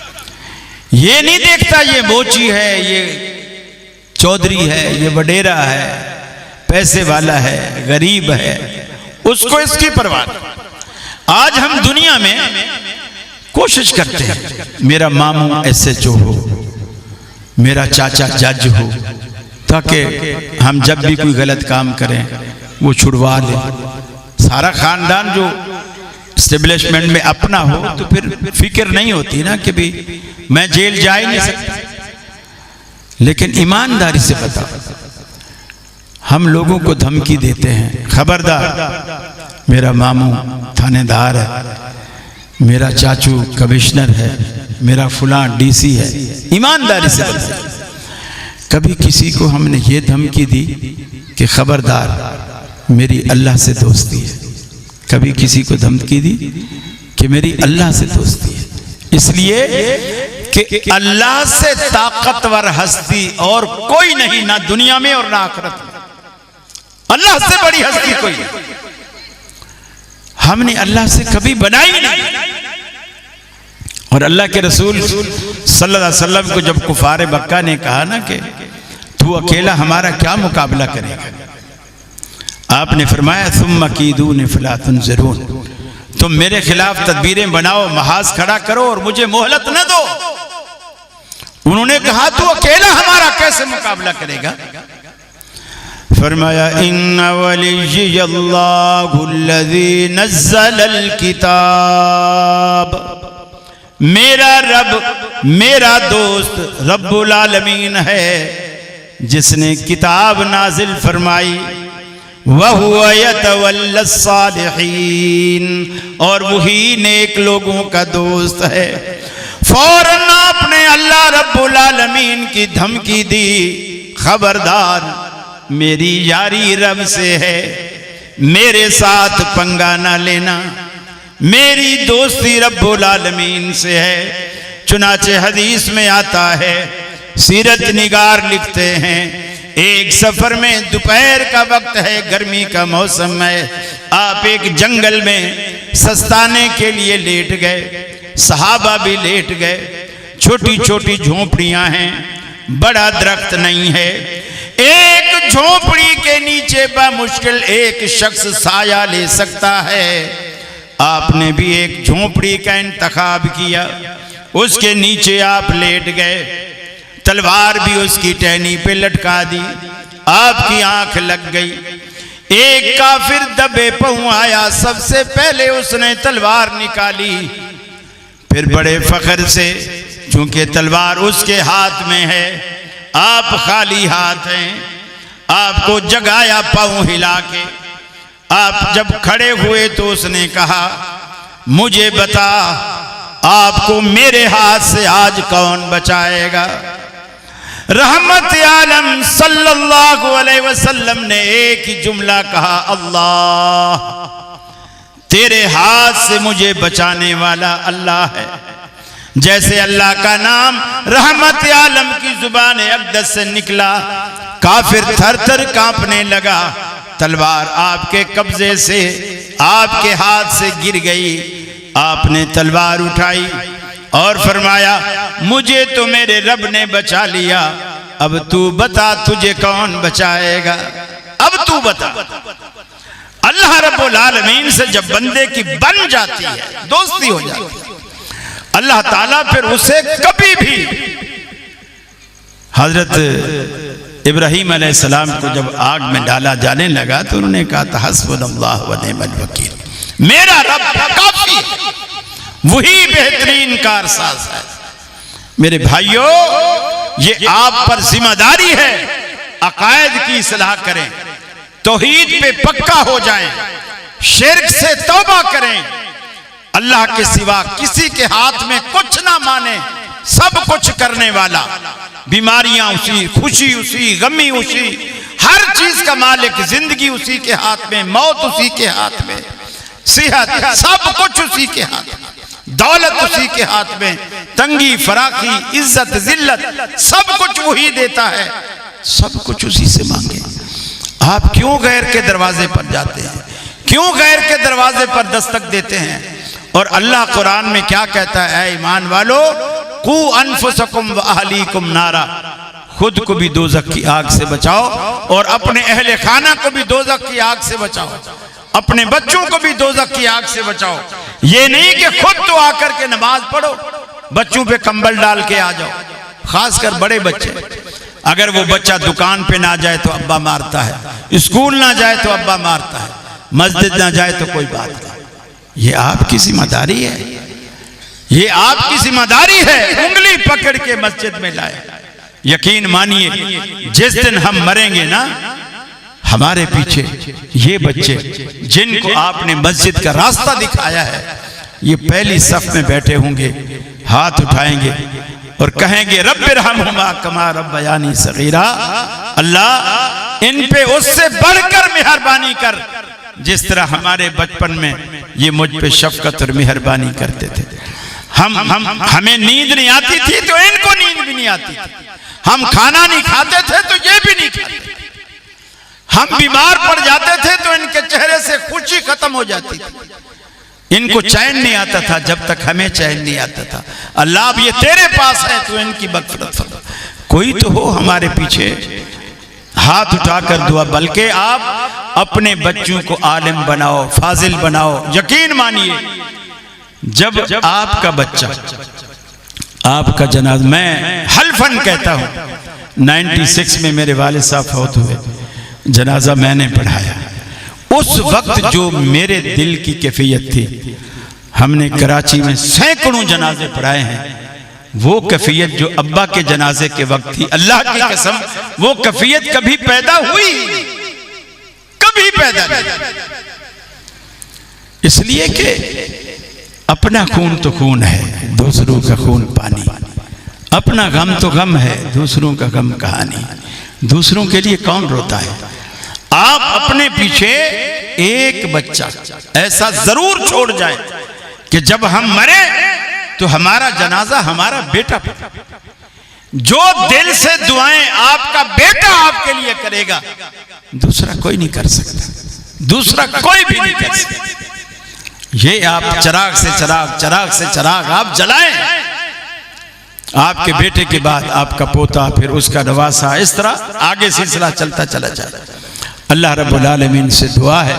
ये नहीं देखता ये मोची है, ये चौधरी है, ये वडेरा है, पैसे वाला है, गरीब है, उसको इसकी परवाह नहीं। आज हम दुनिया में कोशिश करते हैं मेरा मामू SHO हो, मेरा चाचा जज हो, ताकि हम जब भी कोई गलत काम करें वो छुड़वा लें। सारा खानदान जो एस्टेब्लिशमेंट में अपना हो तो फिर फिक्र नहीं होती ना कि भी मैं जेल जा ही नहीं सकता। लेकिन ईमानदारी से बताओ, हम लोगों को धमकी देते हैं, खबरदार मेरा मामू थानेदार है, मेरा चाचू कमिश्नर है, मेरा फुलां डीसी है। ईमानदारी से बताओ, कभी किसी को हमने ये धमकी दी कि खबरदार मेरी अल्लाह से दोस्ती है? कभी किसी को धमकी दी कि मेरी अल्लाह से दोस्ती है? इसलिए कि अल्लाह से ताकतवर हस्ती और कोई नहीं, ना दुनिया में और ना आखिरत में। अल्लाह से बड़ी हस्ती कोई नहीं। हमने अल्लाह से कभी बनाई नहीं। और अल्लाह के रसूल सल्लल्लाहु अलैहि वसल्लम को जब कुफार मक्का ने कहा ना कि तू अकेला हमारा क्या मुकाबला करेगा, आपने फरमाया सुम्मा कीदून फला तुनज़रून, तुम मेरे खिलाफ तदबीरें बनाओ, महाज खड़ा करो और मुझे मोहलत न दो। उन्होंने कहा तू अकेला हमारा कैसे मुकाबला करेगा? फरमाया इन्ना वलिय्यल्लाहुल्लज़ी नज़्ज़लल किताब, मेरा रब मेरा दोस्त रब्बुल आलमीन है जिसने किताब नाजिल फरमाई। वहुवा यतवल्लस सालिहीन, और वही नेक लोगों का दोस्त है। फौरन आपने अल्लाह रब्बुल आलमीन की धमकी दी, खबरदार मेरी यारी रब से है, मेरे साथ पंगा ना लेना, मेरी दोस्ती रब्बुल आलमीन से है। चुनाचे हदीस में आता है, सीरत निगार लिखते हैं, एक सफर में दोपहर का वक्त है, गर्मी का मौसम है, आप एक जंगल में सस्ताने के लिए लेट गए, सहाबा भी लेट गए। छोटी छोटी झोपड़ियां हैं, बड़ा दरख्त नहीं है। एक झोपड़ी के नीचे बामुश्किल एक शख्स साया ले सकता है। आपने भी एक झोपड़ी का इंतखाब किया, उसके नीचे आप लेट गए, तलवार भी उसकी टहनी पे लटका दी, आपकी आंख लग गई। एक काफिर दबे पांव आया, सबसे पहले उसने तलवार निकाली, फिर बड़े फख्र से, चूंकि तलवार उसके हाथ में है, आप खाली हाथ हैं, आपको जगाया पांव हिला के। आप जब खड़े हुए तो उसने कहा मुझे बता, आपको मेरे हाथ से आज कौन बचाएगा? रहमत आलम सल्लल्लाहु अलैहि वसल्लम ने एक ही जुमला कहा, अल्लाह, तेरे हाथ से मुझे बचाने वाला अल्लाह है। जैसे अल्लाह का नाम रहमत आलम की जुबान अक़दस से निकला, काफिर थर थर कांपने लगा। तलवार आपके कब्जे से, आपके हाथ से गिर गई। आपने तलवार उठाई और फरमाया मुझे तो मेरे रब ने बचा लिया, अब तू बता तुझे कौन बचाएगा? अब तू बता। अल्लाह रब्बुल आलमीन से जब बंदे की बन जाती है, दोस्ती हो जाती है, अल्लाह ताला फिर उसे कभी भी, हजरत इब्राहीम अलैहिस्सलाम को जब आग में डाला जाने लगा तो उन्होंने कहा था हस्बुनल्लाहु व निअमल वकील, मेरा रब काफी है, वही बेहतरीन कारसाज है। मेरे भाइयों, ये आप पर जिम्मेदारी है, अकायद की इस्लाह करें, तौहीद पे पक्का हो जाएं, शिर्क से तौबा करें, अल्लाह के सिवा किसी के हाथ में कुछ ना माने, सब कुछ करने वाला, बीमारियां उसी, खुशी उसी, गमी उसी, हर चीज का मालिक, जिंदगी उसी के हाथ में, मौत उसी के हाथ में, सेहत सब कुछ उसी के हाथ में, दौलत उसी के हाथ में, तंगी फराखी, इज्जत जिल्लत सब कुछ वही देता है, सब कुछ उसी से मांगे। आप क्यों गैर के दरवाजे पर जाते हैं? क्यों गैर के दरवाजे पर दस्तक देते हैं? और अल्लाह कुरान में क्या कहता है? ऐ ईमान वालो, कू अनफुसकुम व अहलीकुम नारा, खुद को भी दोज़ख की आग से बचाओ और अपने अहले खाना को भी दोज़ख की आग से बचाओ, अपने बच्चों को भी दोज़ख की आग से बचाओ। ये नहीं कि खुद तो आकर के नमाज पढ़ो, बच्चों पे कंबल डाल के आ जाओ, खासकर बड़े बच्चे। अगर वो बच्चा दुकान पे ना जाए तो अब्बा मारता है, स्कूल ना जाए तो अब्बा मारता है, मस्जिद ना जाए तो कोई बात नहीं। ये आपकी जिम्मेदारी है, ये आपकी जिम्मेदारी है, उंगली पकड़ के मस्जिद में लाए। यकीन मानिए जिस दिन हम मरेंगे ना, हमारे पीछे ये बच्चे जिनको आपने मस्जिद का रास्ता दिखाया है, ये पहली सफ में बैठे होंगे, हाथ उठाएंगे और कहेंगे रब्बिरहमहुमा कमा रब्बयानी सगीरा। अल्लाह इन पे उससे बढ़कर मेहरबानी कर जिस तरह हमारे बचपन में ये मुझ पे शफकत और मेहरबानी करते थे। हमें नींद नहीं आती थी तो इनको नींद भी नहीं आती थी, हम खाना नहीं खाते थे तो ये भी नहीं खाते, हम बीमार पड़ जाते थे तो इनके चेहरे से खुशी खत्म हो जाती थी। इनको चैन नहीं आता था जब तक हमें चैन नहीं आता था। अल्लाह अब ये तेरे पास है तो इनकी मग़फ़िरत फरमा। कोई तो हो हमारे पीछे हाथ उठाकर दुआ, बल्कि आप अपने बच्चों को आलिम बनाओ, फाजिल बनाओ। यकीन मानिए जब आपका बच्चा, आपका जनाज़, मैं हल्फन कहता हूँ 96 में मेरे वालिद साहब फौत हुए, जनाजा मैंने पढ़ाया। उस वक्त जो मेरे दिल की कैफियत थी, हमने कराची में सैकड़ों जनाजे पढ़ाए हैं, वो कैफियत जो अब्बा के जनाजे के वक्त थी, अल्लाह की कसम वो कैफियत कभी पैदा हुई, कभी पैदा नहीं। इसलिए कि अपना खून तो खून है, दूसरों का खून पानी। अपना गम तो गम है, दूसरों का गम कहानी। दूसरों के लिए कौन रोता है? आप अपने पीछे एक बच्चा ऐसा जरूर छोड़ जाए कि जब हम मरे तो हमारा जनाजा हमारा बेटा, जो दिल से दुआएं आपका बेटा आपके लिए करेगा, दूसरा कोई नहीं कर सकता, दूसरा कोई भी नहीं कर सकता। ये आप चिराग से चिराग, चिराग से चिराग आप जलाएं, आपके बेटे के बाद आपका पोता, फिर उसका नवासा, इस तरह आगे सिलसिला चलता चला जाए। अल्लाह रब्बुल आलमीन से दुआ है,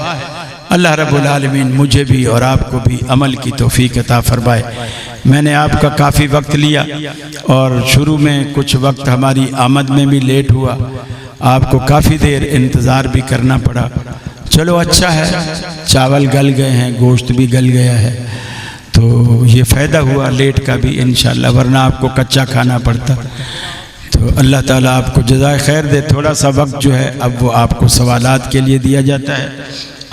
अल्लाह रब्बुल आलमीन मुझे भी और आपको भी अमल की तौफीक अता फरमाए। मैंने आपका काफ़ी वक्त लिया और शुरू में कुछ वक्त हमारी आमद में भी लेट हुआ, आपको काफ़ी देर इंतज़ार भी करना पड़ा। चलो अच्छा है, चावल गल गए हैं, गोश्त भी गल गया है, तो ये फ़ायदा हुआ लेट का भी इंशाअल्लाह, वरना आपको कच्चा खाना पड़ता। तो अल्लाह ताला आपको जज़ाए खैर दे। थोड़ा सा वक्त जो है अब वो आपको सवालात के लिए दिया जाता है,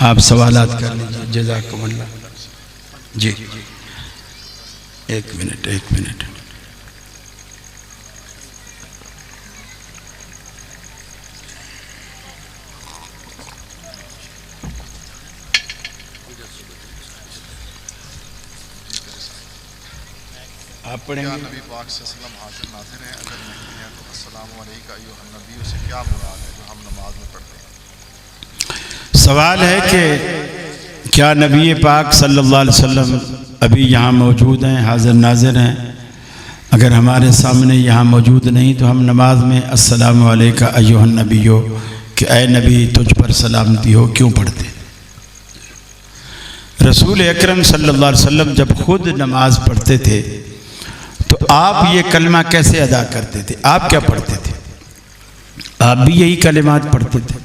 आप सवालात कर लीजिए। जज़ाकुमुल्लाह। जी एक मिनट। आप पढ़ेंगे? नबी पाक सल्लल्लाहु अलैहि वसल्लम हाजिर नाज़िर हैं, अगर नहीं है तो अस्सलामु अलैका अय्युहन नबी से क्या मुराद है जो हम नमाज में पढ़ते हैं? सवाल है कि क्या नबी पाक सल्लल्लाहु अलैहि वसल्लम अभी यहाँ मौजूद हैं, हाजिर नाज़िर हैं? अगर हमारे सामने यहाँ मौजूद नहीं तो हम नमाज में अस्सलामु अलैका अय्युहन नबियो कि ऐ नबी तुझ पर सलामती हो क्यों पढ़ते? रसूल अकरम सल्लल्लाहु अलैहि वसल्लम जब खुद नमाज पढ़ते थे तो आप ये कलमा कैसे अदा करते थे? आप क्या पढ़ते थे? आप भी यही कलिमात पढ़ते थे।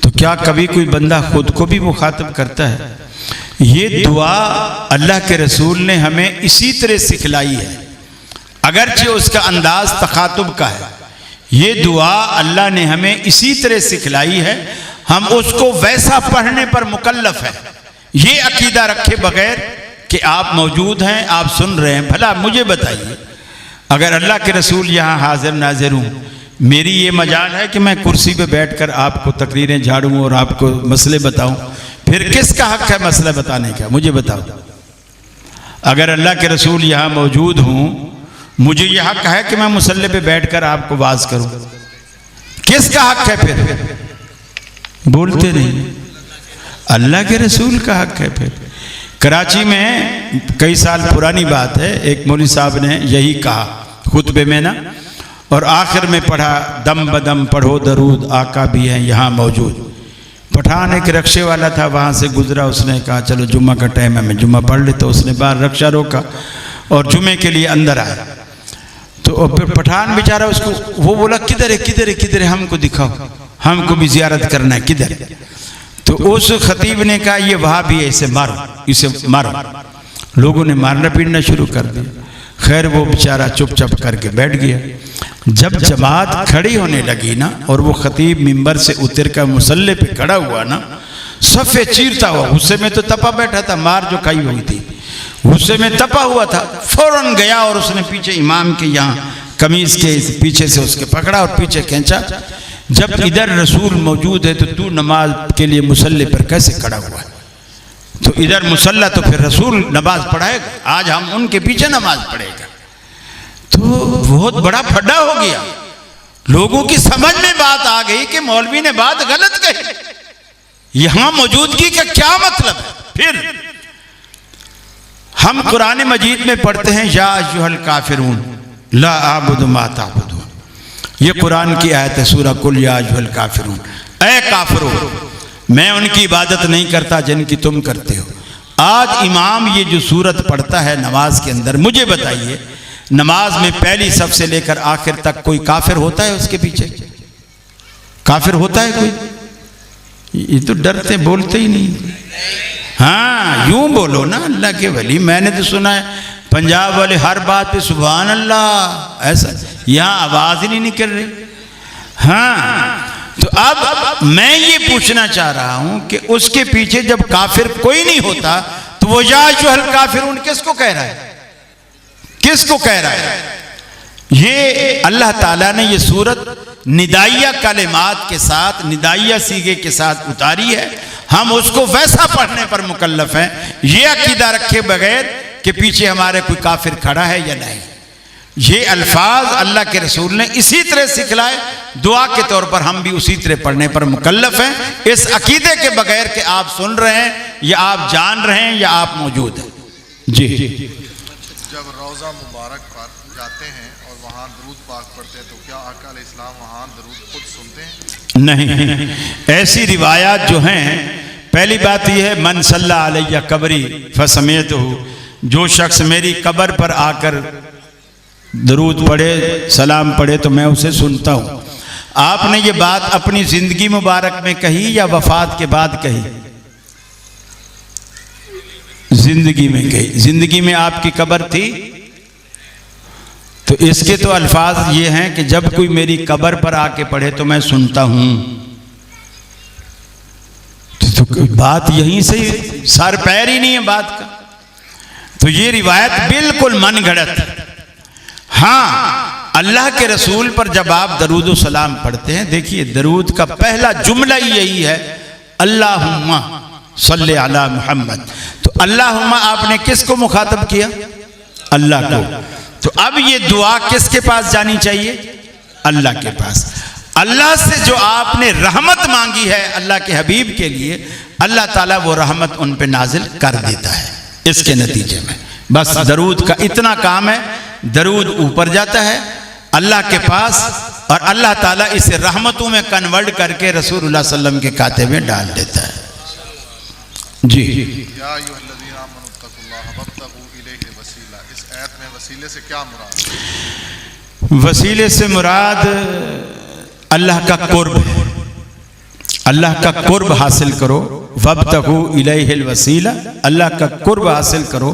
तो क्या कभी कोई बंदा खुद को भी मुखातब करता है? ये दुआ अल्लाह के रसूल ने हमें इसी तरह सिखलाई है, अगरचे उसका अंदाज तखातुब का है। ये दुआ अल्लाह ने हमें इसी तरह सिखलाई है, हम उसको वैसा पढ़ने पर मुकल्लफ है। ये अकीदा रखे बगैर कि आप मौजूद हैं, आप सुन रहे हैं, भला मुझे बताइए, अगर अल्लाह के रसूल यहाँ हाजिर नाजिर हूँ, मेरी ये मजाल है कि मैं कुर्सी पे बैठकर आपको तकरीरें झाड़ूँ और आपको मसले बताऊँ? फिर किसका हक है मसला बताने का? मुझे बताओ। अगर अल्लाह के रसूल यहाँ मौजूद हूँ, मुझे यह हक है कि मैं मुसल्ले पे बैठकर आपको वाज करूँ? किसका हक है? फिर बोलते नहीं। अल्लाह के रसूल का हक है। फिर कराची में कई साल पुरानी बात है, एक मौलवी साहब ने यही कहा खुतबे में ना, और आखिर में पढ़ा दम बदम पढ़ो दरूद आका भी हैं यहाँ मौजूद। पठान एक रक्शे वाला था, वहाँ से गुजरा, उसने कहा चलो जुम्मा का टाइम है, मैं जुम्मा पढ़ लेता। उसने बाहर रक्षा रोका और जुम्मे के लिए अंदर आया। तो तो फिर पठान बेचारा उसको, वो बोला किधर है किधर है किधर है, हमको दिखाओ, हमको भी जियारत करना है, किधर है। तो उस खतीब ने कहा ये वहाँ भी है, इसे मारो, इसे मारो। लोगों ने मारना पीटना शुरू कर दिया। खैर वो बेचारा चुपचाप करके बैठ गया। जब जमात खड़ी होने लगी ना, और वो खतीब मिंबर से उतर कर मुसल्ले पे खड़ा हुआ ना, सफ़े चीरता हुआ, गुस्से में तो तपा बैठा था, मार जो खाई हुई थी, गुस्से में तपा हुआ था, फौरन गया और उसने पीछे इमाम के यहाँ कमीज के पीछे से उसके पकड़ा और पीछे खींचा। जब इधर रसूल मौजूद है तो तू नमाज के लिए मुसल्ले पर कैसे खड़ा हुआ है? तो इधर मुसल्ला तो फिर रसूल नमाज पढ़ाएगा, आज हम उनके पीछे नमाज पढ़ेगा। तो बहुत बड़ा फड्डा हो गया। लोगों की समझ में बात आ गई कि मौलवी ने बात गलत कही, यहां मौजूदगी का क्या मतलब है। फिर हम कुरान मजीद में पढ़ते हैं या अय्युहल काफिरून ला आबुदु मा ताबुदून, ये कुरान की आयत है, सूरह कुल या अय्युहल काफिरून, ऐ काफिरो मैं उनकी इबादत नहीं करता जिनकी तुम करते हो। आज इमाम ये जो सूरत पढ़ता है नमाज के अंदर, मुझे बताइए नमाज में पहली सफ से लेकर आखिर तक कोई काफिर होता है उसके पीछे? काफिर होता है कोई? ये तो डरते बोलते ही नहीं। हाँ यूं बोलो ना अल्लाह के वली। मैंने तो सुना है पंजाब वाले हर बात पे सुभान अल्लाह, ऐसा यहाँ आवाज ही नहीं निकल रही। हाँ तो अब मैं ये पूछना चाह रहा हूं कि उसके पीछे जब काफिर कोई नहीं होता तो वो या अय्युहल काफिरून किसको कह रहा है? किसको कह रहा है? ये अल्लाह ताला ने ये सूरत निदाइया कलिमात के साथ, निदाइया सीगे के साथ उतारी है। हम उसको वैसा पढ़ने पर मुकल्लफ हैं, ये अकीदा रखे बगैर कि पीछे हमारे कोई काफिर खड़ा है या नहीं। ये अल्फाज अल्लाह के रसूल ने इसी तरह सिखलाए, दुआ के तौर पर हम भी उसी तरह पढ़ने पर मुकल्लफ हैं, इस अकीदे के बगैर कि आप सुन रहे हैं या आप जान रहे हैं या आप मौजूद हैं। जी जब रोज़ा मुबारक पर जाते हैं और वहाँ दरूद पाक पढ़ते हैं तो क्या आका अलैहिस्सलाम वहाँ दरूद खुद सुनते हैं? नहीं, ऐसी रिवायात जो हैं, पहली बात यह है मन सल्ला अलैया कबरी फसमेतहु, जो शख्स मेरी कब्र पर आकर दरूद पढ़े, सलाम पढ़े तो मैं उसे सुनता हूँ। आपने ये बात अपनी जिंदगी मुबारक में कही या वफात के बाद कही? जिंदगी में कही। जिंदगी में आपकी कब्र थी तो इसके तो अल्फाज ये हैं कि जब कोई मेरी कब्र पर आके पढ़े तो मैं सुनता हूं। तो बात यहीं से सर पैर ही नहीं है बात का। तो ये रिवायत बिल्कुल मन गढ़ंत। हाँ, अल्लाह के रसूल पर जब आप दरूद सलाम पढ़ते हैं, देखिए दरूद का पहला जुमला ही यही है अल्लाहुम्मा सल्ले अला मुहम्मद। तो अल्लाहुम्मा आपने किसको मुखातब किया? अल्लाह को। तो अब ये दुआ किसके पास जानी चाहिए? अल्लाह के पास। अल्लाह से जो आपने रहमत मांगी है अल्लाह के हबीब के लिए, अल्लाह ताला वो रहमत उन पे नाजिल कर देता है। इसके नतीजे में बस दरूद का इतना काम है, दरूद ऊपर जाता है अल्लाह के पास और अल्लाह ताला इसे रहमतों में कन्वर्ट करके रसूलुल्लाह सल्लल्लाहु अलैहि वसल्लम के खाते में डाल देता है। जी इस आयत में वसीले से क्या मुराद? वसीले से मुराद अल्लाह का कुर्ब है। अल्लाह का कुर्ब हासिल करो, वब्तगू इलैहिल वसीला, अल्लाह का कुर्ब हासिल करो।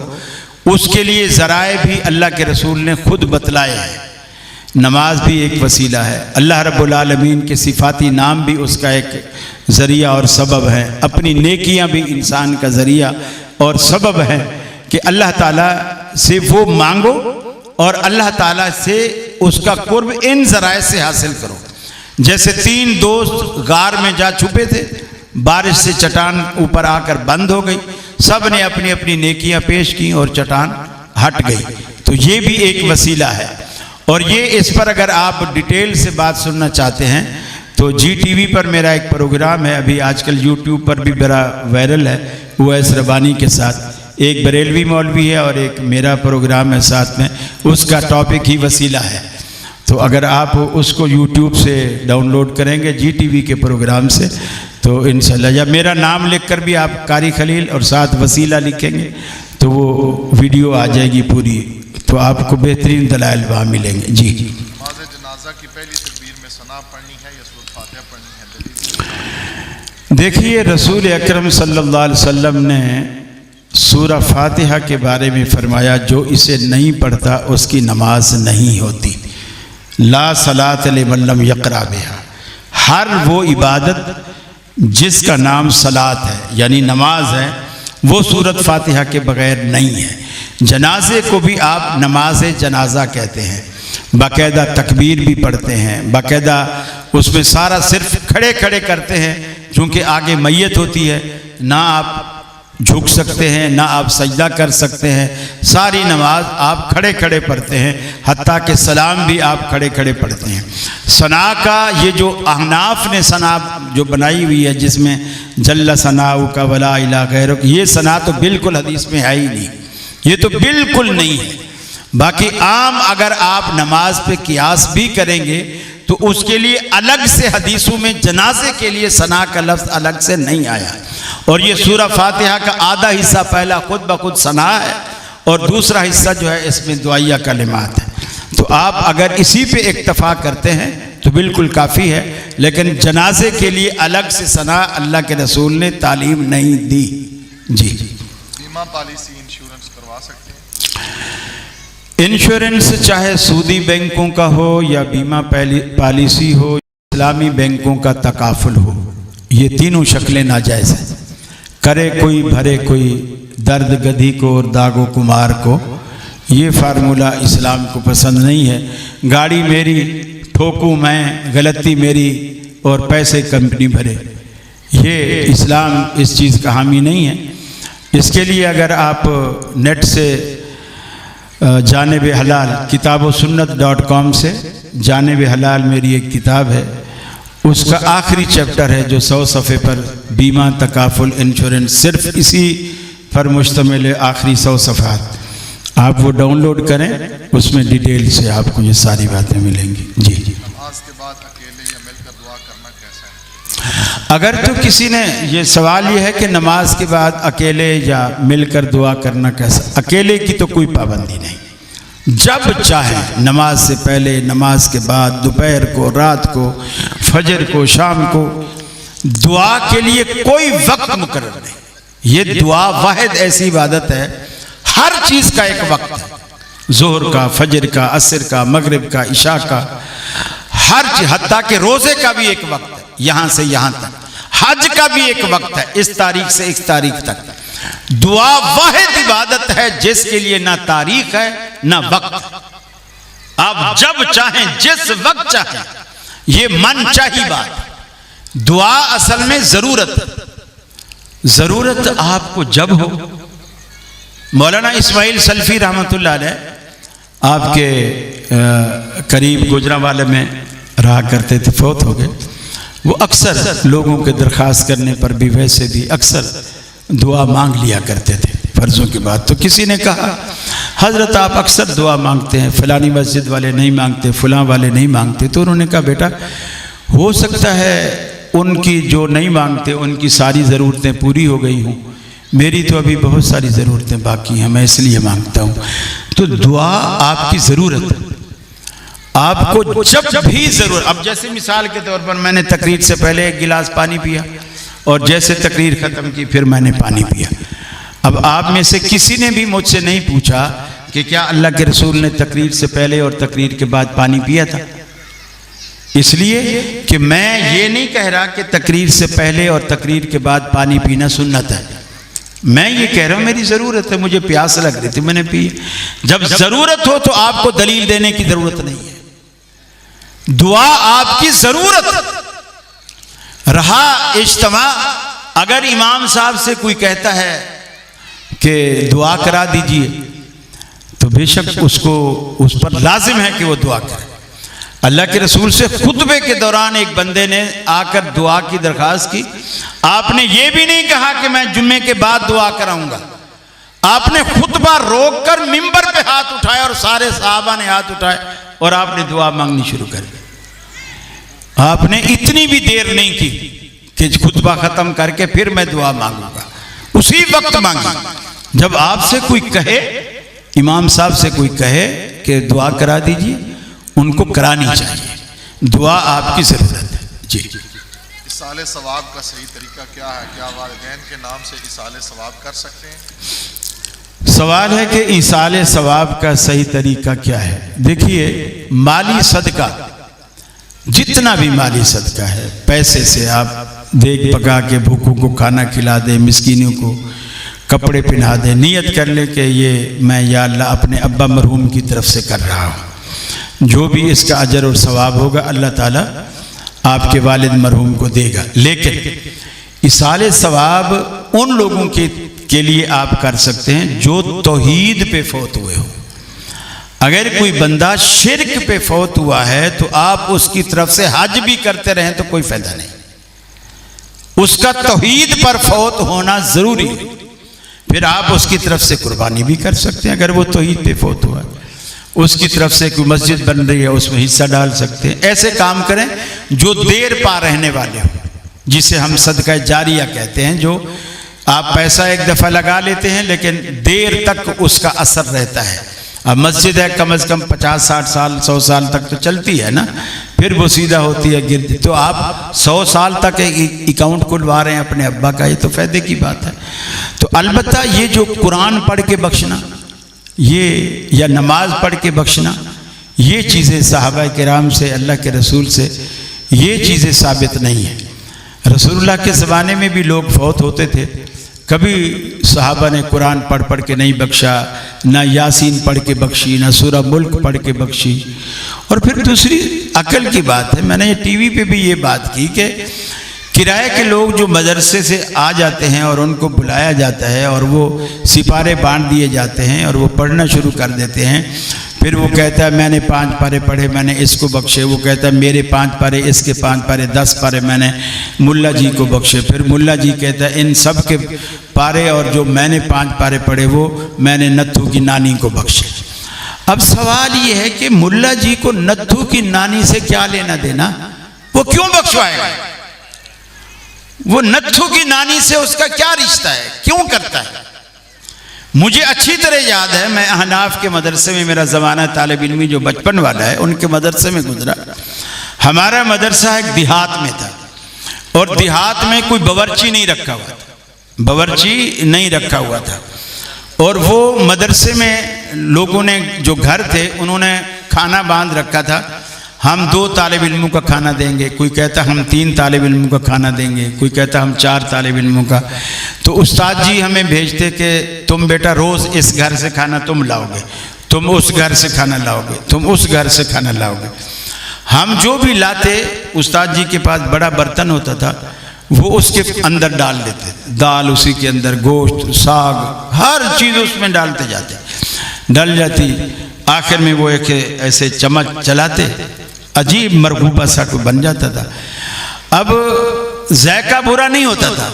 उसके लिए ज़राए भी अल्लाह के रसूल ने खुद बतलाए हैं। नमाज भी एक वसीला है, अल्लाह रब्बुल आलमीन के सिफाती नाम भी उसका एक ज़रिया और सबब है, अपनी नेकियां भी इंसान का ज़रिया और सबब है कि अल्लाह ताला से वो मांगो और अल्लाह ताला से उसका कुर्ब इन ज़राए से हासिल करो। जैसे 3 दोस्त गार में जा छुपे थे, बारिश से चट्टान ऊपर आकर बंद हो गई, सब ने अपनी अपनी नेकियां पेश की और चट्टान हट गई। तो ये भी एक वसीला है। और ये इस पर अगर आप डिटेल से बात सुनना चाहते हैं तो GTV पर मेरा एक प्रोग्राम है, अभी आजकल YouTube पर भी बड़ा वायरल है, उवैस रबानी के साथ। एक बरेलवी मौलवी है और एक मेरा प्रोग्राम है साथ में, उसका टॉपिक ही वसीला है। तो अगर आप उसको YouTube से डाउनलोड करेंगे GTV के प्रोग्राम से तो इंशाल्लाह, या मेरा नाम लिखकर भी आप कारी खलील और साथ वसीला लिखेंगे तो वो वीडियो आ जाएगी पूरी तो आपको बेहतरीन दलाइल वहाँ मिलेंगे। जी नमाज़ जनाजा की पहली तकबीर में सना पढ़नी है या सूरत फातिहा पढ़नी है? देखिए, रसूल अकरम सल्लल्लाहु अलैहि वसल्लम ने सूरह फातिहा के बारे में फरमाया, जो इसे नहीं पढ़ता उसकी नमाज नहीं होती। ला सलात लिमन लम यक़रा बिहा। हर वो इबादत जिसका नाम सलात है यानी नमाज है, वो सूरत फातिहा के बगैर नहीं है। जनाजे को भी आप नमाज जनाजा कहते हैं, बाकायदा तकबीर भी पढ़ते हैं, बाकायदा उसमें सारा सिर्फ खड़े खड़े करते हैं, क्योंकि आगे मैयत होती है, ना आप झुक सकते हैं ना आप सजदा कर सकते हैं। सारी नमाज आप खड़े खड़े पढ़ते हैं, हत्ता के सलाम भी आप खड़े खड़े पढ़ते हैं। सना का ये जो अहनाफ ने सना जो बनाई हुई है, जिसमें जल्ला सनाउ का वला इला गैरुक, ये सना तो बिल्कुल हदीस में है ही नहीं, ये तो बिल्कुल नहीं है। बाकी आम अगर आप नमाज पे कियास भी करेंगे तो उसके लिए अलग से हदीसों में जनाजे के लिए सना का लफ्ज़ अलग से नहीं आया। और ये सूरह फातिहा का आधा हिस्सा पहला खुद ब खुद सना है और दूसरा हिस्सा जो है इसमें दुआया कलिमात है। तो आप अगर इसी पे इक्तफा करते हैं तो बिल्कुल काफ़ी है, लेकिन जनाजे के लिए अलग से सना अल्लाह के रसूल ने तालीम नहीं दी। जी बीमा पॉलिसी इंश्योरेंस करवा सकते हैं? इंश्योरेंस चाहे सूदी बैंकों का हो या बीमा पॉलिसी हो, इस्लामी बैंकों का तकाफुल हो, ये तीनों शक्लें नाजायज़ हैं। करे कोई भरे कोई, दर्द गधी को और दागो कुमार को, ये फार्मूला इस्लाम को पसंद नहीं है। गाड़ी मेरी ठोकूं मैं, गलती मेरी और पैसे कंपनी भरे, ये इस्लाम इस चीज़ का हामी नहीं है। इसके लिए अगर आप नेट से जानिब हलाल किताब-ओ-सुन्नत.com से जानिब हलाल मेरी एक किताब है, उसका आखिरी चैप्टर है जो 100 सफ़े पर बीमा तकाफुल इंश्योरेंस, सिर्फ इसी पर मुश्तमिल है, आखिरी 100 सफ़हात। आप वो डाउनलोड करें, उसमें डिटेल से आपको ये सारी बातें मिलेंगी। जी नमाज के बाद अकेले या मिलकर दुआ करना कैसा है? अगर तो किसी ने ये सवाल ये है कि नमाज के बाद अकेले या मिलकर दुआ करना कैसा, अकेले की तो कोई पाबंदी नहीं, जब चाहे नमाज से पहले, नमाज के बाद, दोपहर को, रात को, फजर को, शाम को, दुआ के लिए कोई वक्त मुकर्रर नहीं। ये दुआ वाहिद ऐसी इबादत है, हर चीज़ का एक वक्त है, जोहर का, फजर का, असर का, मगरिब का, इशा का, हर चीज, हत्ता के रोज़े का भी एक वक्त है, यहाँ से यहाँ तक, हज का भी एक वक्त है, इस तारीख से इस तारीख तक। दुआ वाहिद इबादत है जिसके लिए ना तारीख है ना वक्त। आप जब चाहें, जिस वक्त चाहें, ये मन चाही बात। दुआ असल में जरूरत आपको जब हो। मौलाना इस्माइल सल्फी रहमतुल्लाह अलैह आपके करीब गुजरांवाले में रहा करते थे, फौत हो गए। वो अक्सर लोगों के दरख्वास्त करने पर भी, वैसे भी अक्सर दुआ मांग लिया करते थे फर्जों के बाद। तो किसी ने कहा, हजरत आप अक्सर दुआ मांगते हैं, फलानी मस्जिद वाले नहीं मांगते, फलां वाले नहीं मांगते। तो उन्होंने कहा, बेटा हो सकता है उनकी जो नहीं मांगते उनकी सारी ज़रूरतें पूरी हो गई हों, मेरी तो अभी बहुत सारी ज़रूरतें बाकी हैं, मैं इसलिए मांगता हूँ। तो दुआ आपकी ज़रूरत है, आपको जब भी ज़रूरत। अब जैसे मिसाल के तौर पर मैंने तकरीर से पहले एक गिलास पानी पिया और जैसे तकरीर ख़त्म की फिर मैंने पानी पिया। अब आप में से किसी ने भी मुझसे नहीं पूछा कि क्या अल्लाह के रसूल ने तकरीर से पहले और तकरीर के बाद पानी पिया था, इसलिए कि मैं ये नहीं कह रहा कि तकरीर से पहले और तकरीर के बाद पानी पीना सुन्नत है। मैं ये कह रहा हूँ मेरी ज़रूरत है, मुझे प्यास लग रही थी, मैंने पी। जब ज़रूरत हो तो आपको दलील देने की ज़रूरत नहीं है। दुआ आपकी ज़रूरत। रहा इज्तिमा, अगर इमाम साहब से कोई कहता है कि दुआ करा दीजिए, तो बेशक उसको उस पर लाजिम है कि वो दुआ करे। अल्लाह के रसूल से खुतबे के दौरान एक बंदे ने आकर दुआ की दरख्वास्त की। आपने ये भी नहीं कहा कि मैं जुम्मे के बाद दुआ कराऊंगा, आपने खुतबा रोक कर मिंबर पे हाथ उठाया और सारे सहाबा ने हाथ उठाए और आपने दुआ मांगनी शुरू कर दी। आपने इतनी भी देर नहीं की कि खुतबा खत्म करके फिर मैं दुआ मांगूंगा, उसी वक्त मांगी। जब आपसे कोई कहे इमाम साहब से कोई कहे कि दुआ करा दीजिए, उनको करानी चाहिए, दुआ आपकी ज़रूरत है। जी, इसाले सवाब का सही तरीका क्या है? क्या वालिदैन के नाम से इसाले सवाब कर सकते हैं? सवाल है कि इसाले सवाब का सही तरीका क्या है। देखिए, माली सदका, जितना भी माली सदका है, पैसे से आप देख पका के भूखों को खाना खिला दे, मिस्कीनों को कपड़े पहना दे, नियत कर ले कि ये मैं या अल्लाह अपने अब्बा मरहूम की तरफ से कर रहा हूँ, जो भी इसका अजर और सवाब होगा अल्लाह ताला आपके वालिद मरहूम को देगा। लेकिन इसाले सवाब उन लोगों के लिए आप कर सकते हैं जो तौहीद पे फौत हुए हो। अगर कोई बंदा शिर्क पे फौत हुआ है तो आप उसकी तरफ से हज भी करते रहें तो कोई फायदा नहीं, उसका तौहीद पर फौत होना जरूरी है। फिर आप उसकी तरफ से कुर्बानी भी कर सकते हैं, अगर वो तौहीद पे फौत हुआ है, उसकी तरफ से कोई मस्जिद बन रही है उसमें हिस्सा डाल सकते हैं। ऐसे काम करें जो देर पा रहने वाले हो, जिसे हम सदका जारिया कहते हैं, जो आप पैसा एक दफ़ा लगा लेते हैं लेकिन देर तक उसका असर रहता है। अब मस्जिद है कम से कम 50-60 साल 100 साल तक तो चलती है ना, फिर वो सीधा होती है गिरती, तो आप 100 साल तक अकाउंट खुलवा रहे हैं अपने अब्बा का, ये तो फ़ायदे की बात है। तो अलबत्ता ये जो कुरान पढ़ के बख्शना, ये या नमाज पढ़ के बख्शना, ये चीज़ें सहाबा किराम से, अल्लाह के रसूल से ये चीज़ें साबित नहीं है। रसूलुल्लाह के ज़माने में भी लोग फौत होते थे, कभी सहाबा ने कुरान पढ़ पढ़ के नहीं बख्शा, ना यासीन पढ़ के बख्शी, ना सूरह मुल्क पढ़ के बख्शी। और फिर दूसरी अकल की बात है, मैंने टीवी पे भी ये बात की कि किराए के लोग जो मदरसे से आ जाते हैं और उनको बुलाया जाता है और वो सिपारे बांट दिए जाते हैं और वो पढ़ना शुरू कर देते हैं, फिर वो कहता है मैंने 5 पारे पढ़े, मैंने इसको बख्शे, वो कहता है मेरे 5 पारे, इसके 5 पारे, 10 पारे मैंने मुल्ला जी को बख्शे, फिर मुल्ला जी कहता है इन सब के पारे और जो मैंने 5 पारे पढ़े वो मैंने नत्थू की नानी को बख्शे। अब सवाल ये है कि मुल्ला जी को नत्थू की नानी से क्या लेना देना, वो क्यों बख्शवाएगा? वो नत्थू की नानी से उसका क्या रिश्ता है, क्यों करता है? मुझे अच्छी तरह याद है, मैं अहनाफ के मदरसे में, मेरा ज़माना तालिब इल्मी जो बचपन वाला है उनके मदरसे में गुजरा। हमारा मदरसा एक देहात में था और देहात में कोई बावर्ची नहीं रखा हुआ था, बावर्ची नहीं रखा हुआ था। और वो मदरसे में लोगों ने, जो घर थे, उन्होंने खाना बांध रखा था, हम 2 तालिब इल्मों का खाना देंगे, कोई कहता हम 3 तालिब इल्मों का खाना देंगे, कोई कहता हम 4 तालिब इल्मों का। तो उस्ताद जी हमें भेजते कि तुम बेटा रोज़ इस घर से खाना तुम लाओगे, तुम उस घर से खाना लाओगे, तुम उस घर से खाना लाओगे। हम जो भी लाते, उस्ताद जी के पास बड़ा बर्तन होता था, वो उसके अंदर डाल देते, दाल उसी के अंदर, गोश्त, साग, हर चीज़ उसमें डालते जाते, डल जाती। आखिर में वो एक ऐसे चम्मच चलाते, अजीब मरगूबा सा को बन जाता था। अब जायका बुरा नहीं होता था,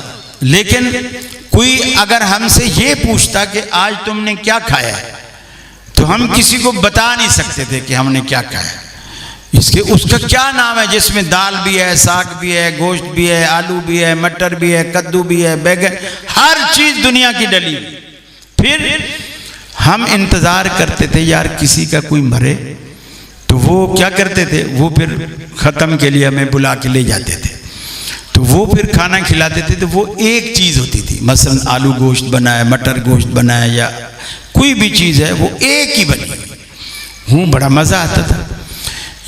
लेकिन कोई अगर हमसे ये पूछता कि आज तुमने क्या खाया है, तो हम किसी को बता नहीं सकते थे कि हमने क्या खाया। इसके उसका क्या नाम है जिसमें दाल भी है, साग भी है, गोश्त भी है, आलू भी है, मटर भी है, कद्दू भी है, बैगन, हर चीज दुनिया की डली। फिर हम इंतजार करते थे यार किसी का कोई मरे, तो वो क्या करते थे, वो फिर ख़त्म के लिए हमें बुला के ले जाते थे, तो वो फिर खाना खिलाते थे। तो वो एक चीज़ होती थी, मसलन आलू गोश्त बनाया, मटर गोश्त बनाया, या कोई भी चीज़ है वो एक ही बनी, वो बड़ा मज़ा आता था।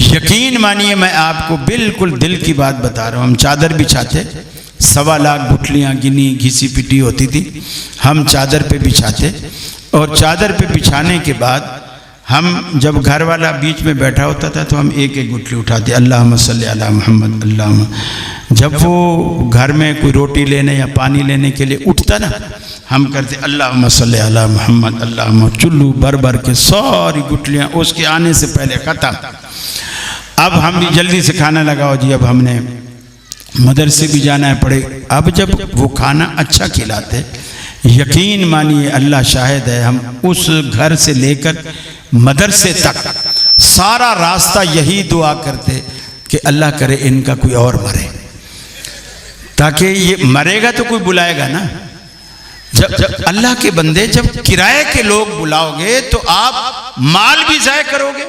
यकीन मानिए, मैं आपको बिल्कुल दिल की बात बता रहा हूँ, हम चादर बिछाते, 1.25 लाख गुठलियाँ गिनी घिसी पिटी होती थी, हम चादर पे बिछाते, और चादर पे बिछाने के बाद हम जब घर वाला बीच में बैठा होता था तो हम एक एक गुठली उठाते, अल्लाहुम्मा सल्ली अला मुहम्मद, अल्लाहुम्मा। जब वो घर में कोई रोटी लेने या पानी लेने के लिए उठता ना, हम करते अल्लाहुम्मा सल्ली अला मुहम्मद, अल्लाहुम्मा। चुल्लू भर भर के सारी गुठलियाँ उसके आने से पहले ख़त्म। अब हम भी जल्दी से खाना लगाओ जी, अब हमने मदरसे भी जाना है पड़े। अब जब वो खाना अच्छा खिलाते, यकीन मानिए अल्लाह शाहिद है, हम उस घर से लेकर मदरसे तक सारा रास्ता यही दुआ करते कि अल्लाह करे इनका कोई और मरे, ताकि ये मरेगा तो कोई बुलाएगा ना। जब अल्लाह के बंदे, जब किराए के लोग लोग बुलाओगे तो आप माल भी ज़ाय करोगे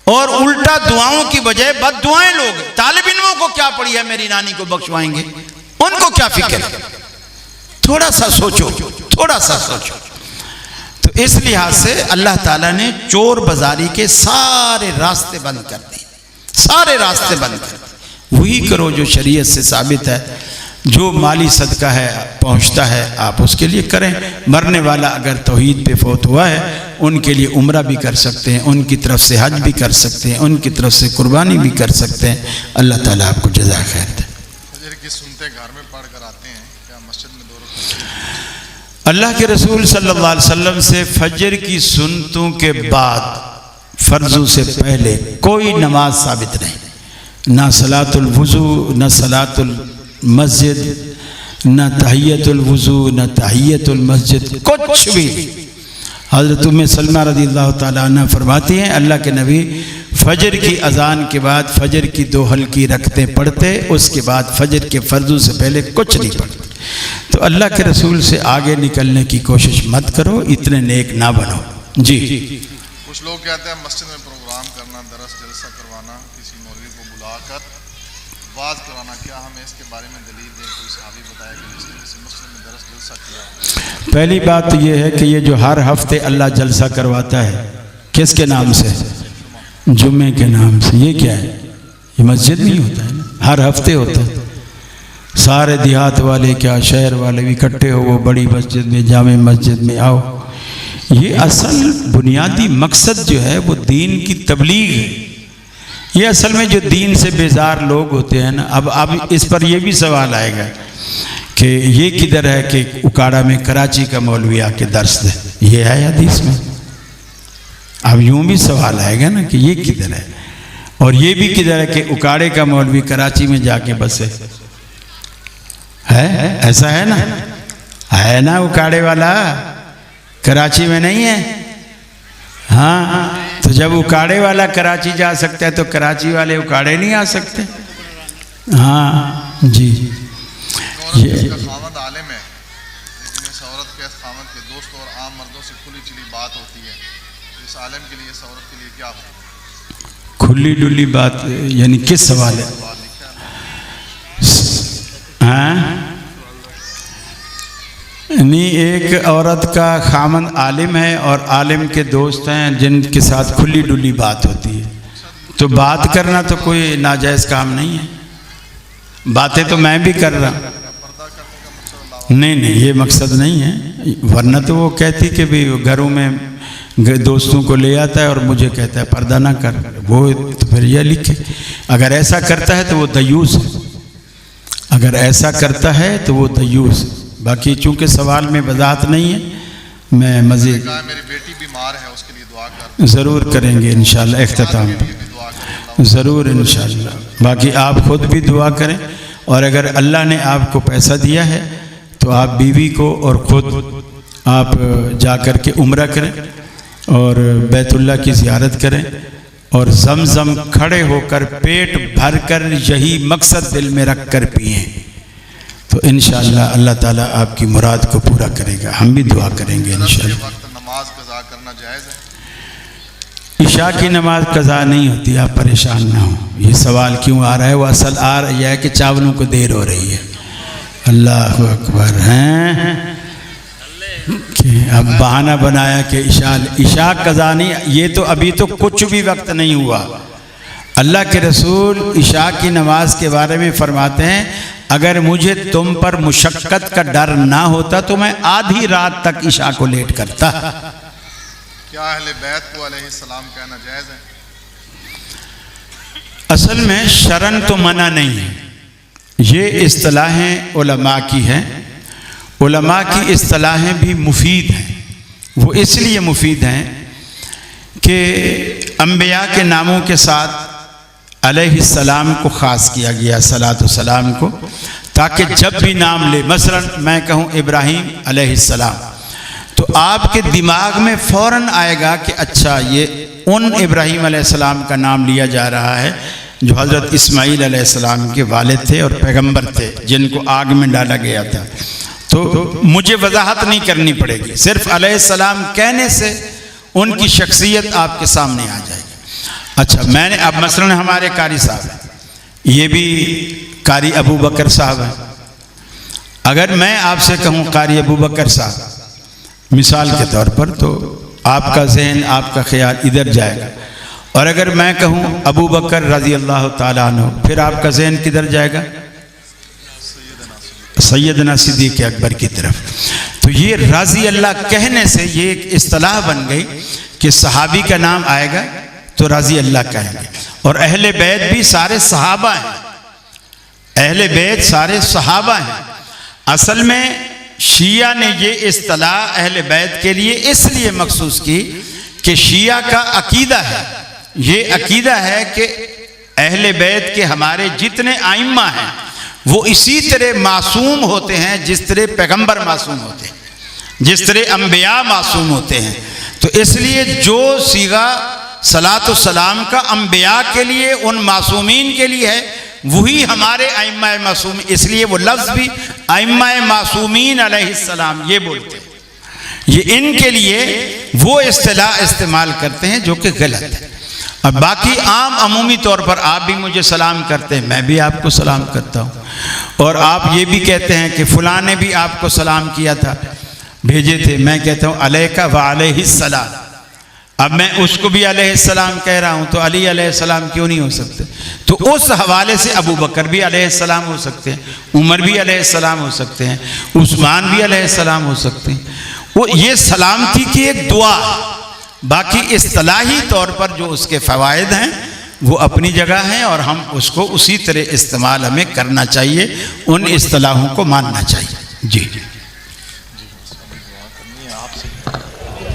और उल्टा दुआओं की बजाय बद्दुआएं लोगे। तालिब इल्मों को क्या पड़ी है मेरी नानी को बख्शवाएंगे, उनको क्या फिक्र? थोड़ा सा सोचो, थोड़ा सा सोचो। तो इस लिहाज से अल्लाह ताला ने चोर बाजारी के सारे रास्ते बंद कर दिए, सारे रास्ते बंद कर दिए। वही करो जो शरीयत से साबित है, जो माली सदका है पहुंचता है आप उसके लिए करें। मरने वाला अगर तौहीद पे फौत हुआ है उनके लिए उम्रा भी कर सकते हैं, उनकी तरफ से हज भी कर सकते हैं, उनकी तरफ से कुर्बानी भी कर सकते हैं। अल्लाह ताला आपको जज़ा खैर दे। सुनते घर में पढ़ कर आते हैं क्या मस्जिद में अल्लाह के रसूल सल्लल्लाहु अलैहि वसल्लम से फजर की सुन्नतों के बाद फर्जों से पहले कोई नमाज साबित नहीं, ना सलातुल वुज़ू, ना सलातुल मस्जिद, न तहियतुल वुज़ू, न तहियतुल मस्जिद, कुछ भी। हज़रत उम्मे सलमा रज़ियल्लाहु ताला अन्हा फरमाती हैं अल्लाह के नबी फजर की अजान के बाद फजर की 2 हल्की रखते पढ़ते, उसके बाद फजर के फ़र्ज़ों से पहले कुछ नहीं पढ़ते। तो अल्लाह के रसूल से आगे निकलने की कोशिश मत करो, इतने नेक ना बनो। जी कुछ लोग कहते हैं मस्जिद में प्रोग्राम करना, दरस जलसा करवाना, किसी मौलवी को बुलाकर वाज करवाना, क्या हमें इसके बारे में दलील दें? कोई सहाबी बताया कि जिसने किसी मस्जिद में दरस जलसा किया। पहली बात तो ये है कि ये जो हर हफ्ते अल्लाह जलसा करवाता है किसके नाम से? जुम्मे के नाम से। ये क्या है? ये मस्जिद नहीं होता है ना, हर हफ्ते होता है। सारे देहात वाले क्या शहर वाले भी इकट्ठे हो, वो बड़ी मस्जिद में, जामे मस्जिद में आओ। ये असल बुनियादी मकसद जो है वो दीन की तबलीग है। ये असल में जो दीन से बेजार लोग होते हैं ना, अब इस पर ये भी सवाल आएगा कि ये किधर है कि उकाड़ा में कराची का मौलवी आके दर्स दे, ये है हदीस में? अब यूं भी सवाल आएगा ना कि ये किधर है, और ये भी किधर है कि उकाड़े का मौलवी कराची में जाके बसे है? ऐसा है ना, है ना? उकाड़े वाला कराची में नहीं है। हाँ, तो जब उकाड़े वाला कराची जा सकता है तो कराची वाले उकाड़े नहीं आ सकते? हाँ जी। ये खामद आलिम है, लेकिन इस औरत के खामद के दोस्त और आम मर्दों से खुली चिली बात होती है, इस आलिम के लिए, इस औरत के लिए क्या हो? खुली डुली बात यानी किस सवाल है? हाँ नहीं, एक औरत का खामन आलिम है और आलिम के दोस्त हैं जिनके साथ खुली डुली बात होती है, तो बात करना तो कोई नाजायज़ काम नहीं है। बातें तो मैं भी कर रहा हूँ। नहीं नहीं, ये मकसद नहीं है, वरना तो वो कहती कि भी घरों में दोस्तों को ले आता है और मुझे कहता है पर्दा ना कर, वो तो फिर यह लिखे। अगर ऐसा करता है तो वो दयूस है, अगर ऐसा करता है तो वो दयूस। बाकी चूंकि सवाल में वजाहत नहीं है, मैं मज़ीद मेरी बेटी बीमार है उसके लिए दुआ कर, ज़रूर करेंगे इंशाअल्लाह इख्तिताम पे, ज़रूर इंशाअल्लाह। बाकी आप खुद भी दुआ करें, और अगर अल्लाह ने आपको पैसा दिया है तो आप बीवी को और ख़ुद आप जा कर के उम्रा करें और बैतुल्लाह की ज़ियारत करें और ज़मज़म खड़े होकर पेट भर कर यही मकसद दिल में रख कर पिएँ, तो इंशाअल्लाह अल्लाह ताला आपकी मुराद को पूरा करेगा। हम भी दुआ करेंगे इंशाअल्लाह। नमाज कज़ा करना जायज़ है? इशा की नमाज कज़ा नहीं होती, आप परेशान ना हो। ये सवाल क्यों आ रहा है? वो असल आ रही है कि चावलों को देर हो रही है। अल्लाह अकबर हैं कि अब बहाना बनाया कि इशा कज़ा नहीं, ये तो अभी तो कुछ भी वक्त नहीं हुआ। अल्लाह के रसूल इशा की नमाज के बारे में फरमाते हैं, अगर मुझे तुम पर मुशक्क़त का डर ना होता तो मैं आधी रात तक इशा को लेट करता। क्या अहले बैत को अलैहिस्सलाम कहना जायज़ है? असल में शरन तो मना नहीं है, ये इस्तिलाहें उलमा की हैं। उलमा की इस्तिलाहें भी मुफीद हैं। वो इसलिए मुफीद हैं कि अंबिया के नामों के साथ अलैहिस्सलाम को ख़ास किया गया, सलातो सलाम को, ताकि जब भी नाम ले, मसलन मैं कहूँ इब्राहीम अलैहिस्सलाम, तो आपके दिमाग में फ़ौरन आएगा कि अच्छा ये उन इब्राहीम अलैहिस्सलाम का नाम लिया जा रहा है जो हज़रत इस्माईल अलैहिस्सलाम के वालिद थे और पैगंबर थे, जिनको आग में डाला गया था। तो मुझे वजाहत नहीं करनी पड़ेगी, सिर्फ अलैहिस्सलाम कहने से उनकी शख्सियत आपके सामने आ जाएगी। अच्छा, मैंने अब मसलन हमारे कारी साहब हैं, ये भी कारी अबू बकर साहब हैं। अगर मैं आपसे कहूँ कारी अबू बकर साहब मिसाल के तौर पर, तो आपका जहन, आपका ख्याल इधर जाएगा। और अगर मैं कहूँ अबू बकर रजी अल्लाह ताला अन्हु, फिर आपका जहन किधर जाएगा? सैयदना सिद्दीक़ अकबर की तरफ। तो ये राजी अल्लाह कहने से ये एक इस्तिलाह बन गई कि सहाबी का नाम आएगा तो राजी अल्लाह कहेंगे। और अहले बैत भी सारे सहाबा हैं, अहले बैत सारे सहाबा हैं। असल में शिया ने ये इस्तिलाह अहले बैत के लिए इसलिए मखसूस की कि शिया का अकीदा है, ये अकीदा है कि अहले बैत के हमारे जितने आइम्मा हैं वो इसी तरह मासूम होते हैं जिस तरह पैगंबर मासूम होते हैं, जिस तरह अंबिया मासूम होते हैं। तो इसलिए जो सीगा सलातो सलाम का अंबिया के लिए, उन मासूमीन के लिए है, वही हमारे आइम्मा मासूम, इसलिए वो लफ्ज़ भी आइम्मा मासूमीन अलैहिस्सलाम ये बोलते हैं। ये इनके लिए वो इस्तिलाह इस्तेमाल करते हैं जो कि गलत है। अब बाकी आम अमूमी तौर पर आप भी मुझे सलाम करते हैं, मैं भी आपको सलाम करता हूँ, और आप ये भी कहते हैं कि फ़लाँ ने भी आपको सलाम किया था, भेजे थे। मैं कहता हूँ अलैका व अलैहिस्सलाम। अब मैं उसको भी अलैहिस्सलाम कह रहा हूँ, तो अली अलैहिस्सलाम क्यों नहीं हो सकते? तो उस हवाले से अबू बकर भी अलैहिस्सलाम हो सकते हैं, उमर भी अलैहिस्सलाम हो सकते हैं, उस्मान भी अलैहिस्सलाम हो सकते हैं। वो ये सलामती की एक दुआ। बाकी इस्तिलाही तौर पर जो उसके फ़वाइद हैं वो अपनी जगह हैं, और हम उसको उसी तरह इस्तेमाल हमें करना चाहिए, उन इस्तिलाहों को मानना चाहिए। जी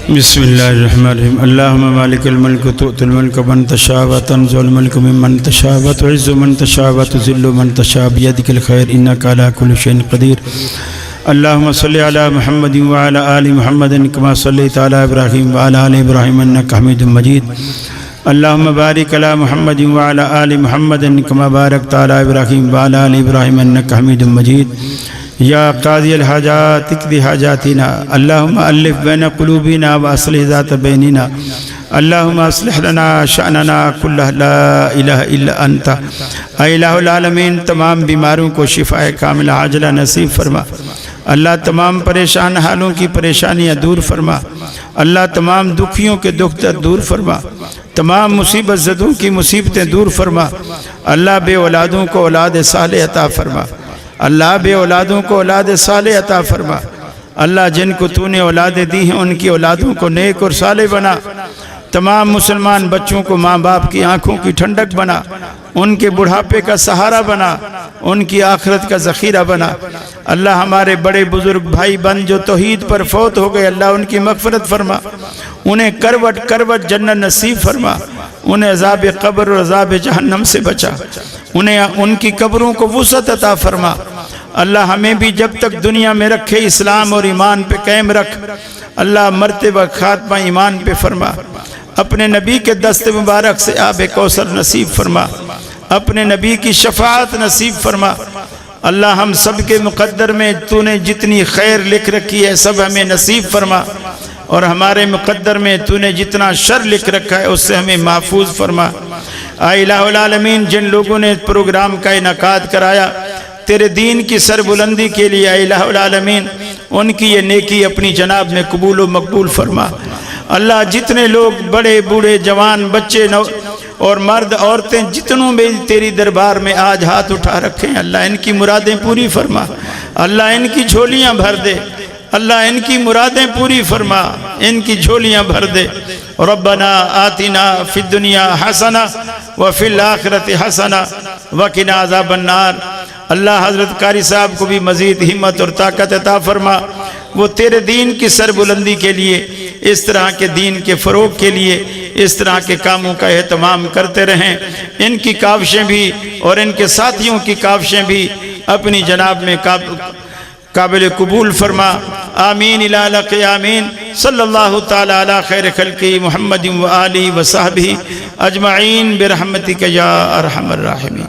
बिस्मिल्लाहिर्रहमानिर्रहीम। अल्लाहुम्मा मालिकल मुल्क तु'तिल मुल्क मन तशा व तंज़िलुल मुल्क मिम्मन तशा व तु'इज़्ज़ु मन तशा व तुज़िल्लु मन तशा बियदिकल खैर इन्नका अला कुल्लि शैइन क़दीर। अल्लाहुम्मा सल्लि अला मुहम्मदिन व अला आलि मुहम्मदिन कमा सल्लैता अला इब्राहीम व अला आलि इब्राहीम इन्नका हमीदुम मजीद। अल्लाहुम्मा बारिक अला मुहम्मदिन व अला आलि मुहम्मदिन कमा बारकता अला इब्राहीम व अला आलि इब्राहीम इन्नका हमीदुम मजीद। या काज़ियल हाजात इक़्दी हाजातिना अल्लाहुम्मा अल्लिफ़ बैन क़ुलूबिना व अस्लिह ज़ात बैनिना अल्लाहुम्मा अस्लिह लना शअनना कुल्लह ला इलाहा इल्ला अंता। ऐ इलाहुल आलमीन, तमाम बीमारों को शिफ़ाए कामिला आजिला नसीब फरमा। अल्लाह तमाम परेशान हालों की परेशानियाँ दूर फरमा। अल्लाह तमाम दुखियों के दुख दर्द दूर फरमा। तमाम मुसीबत ज़दों की मुसीबतें दूर फरमा। अल्लाह बे औलादों को औलाद साले अता फरमा। अल्लाह बे औलादों को औलाद साले अता फरमा। अल्लाह जिनको तूने औलादें दी हैं उनकी औलादों को नेक और साले बना। तमाम मुसलमान बच्चों को माँ बाप की आँखों की ठंडक बना, उनके बुढ़ापे का सहारा बना, उनकी आखिरत का ज़ख़ीरा बना। अल्लाह हमारे बड़े बुज़ुर्ग भाई बंद जो तौहीद पर फौत हो गए, अल्लाह उनकी मग़फ़िरत फरमा, उन्हें करवट करवट जन्नत नसीब फरमा, उन्हें अज़ाब क़ब्र और अज़ाब जहन्नम से बचा, उन्हें उनकी कब्रों को वुसअत अता फरमा। अल्लाह हमें भी जब तक दुनिया में रखे इस्लाम और ईमान पे कायम रख। अल्लाह मरते व खात्मा ईमान पे फरमा। अपने नबी के दस्त मुबारक से आब कौसर नसीब फरमा। अपने नबी की शफाअत नसीब फरमा। अल्लाह हम सब के मुक़द्दर में तूने जितनी खैर लिख रखी है सब हमें नसीब फरमा, और हमारे मुक़द्दर में तूने जितना शर लिख रखा है उससे हमें महफूज फरमा। इलाहुल आलमीन, जिन लोगों ने प्रोग्राम का इनकाद कराया तेरे दीन की सरबुलंदी के लिए, इलाहुल आलमीन उनकी ये नेकी अपनी जनाब में कबूल व मकबूल फरमा। अल्लाह जितने लोग बड़े बूढ़े जवान बच्चे और मर्द औरतें जितनों में तेरी दरबार में आज हाथ उठा रखे हैं, अल्लाह इनकी मुरादें पूरी फरमा। अल्लाह इनकी झोलियाँ भर दे। अल्लाह इनकी मुरादें पूरी फरमा, इनकी झोलियाँ भर दे। रब्बना आतिना फिद दुनिया हसना व फिल आखिरति हसना व किना अज़ाबन नार। अल्लाह हज़रत कारी साहब को भी मज़ीद हिम्मत और ताकत अता फरमा। वो तेरे दीन की सरबुलंदी के लिए, इस तरह के दीन के फ़रोग़ के लिए इस तरह के कामों का एहतमाम करते रहें। इनकी काविशें भी और इनके साथियों की काविशें भी अपनी जनाब में काबिल कबूल फरमा। आमीन इला क़यामीन। सल्लल्लाहु ताला अला खैर खल्क़ी मुहम्मदिन व आलिहि व सहबिही अजमईन बिरहमतिका या अरहमर राहिमीन।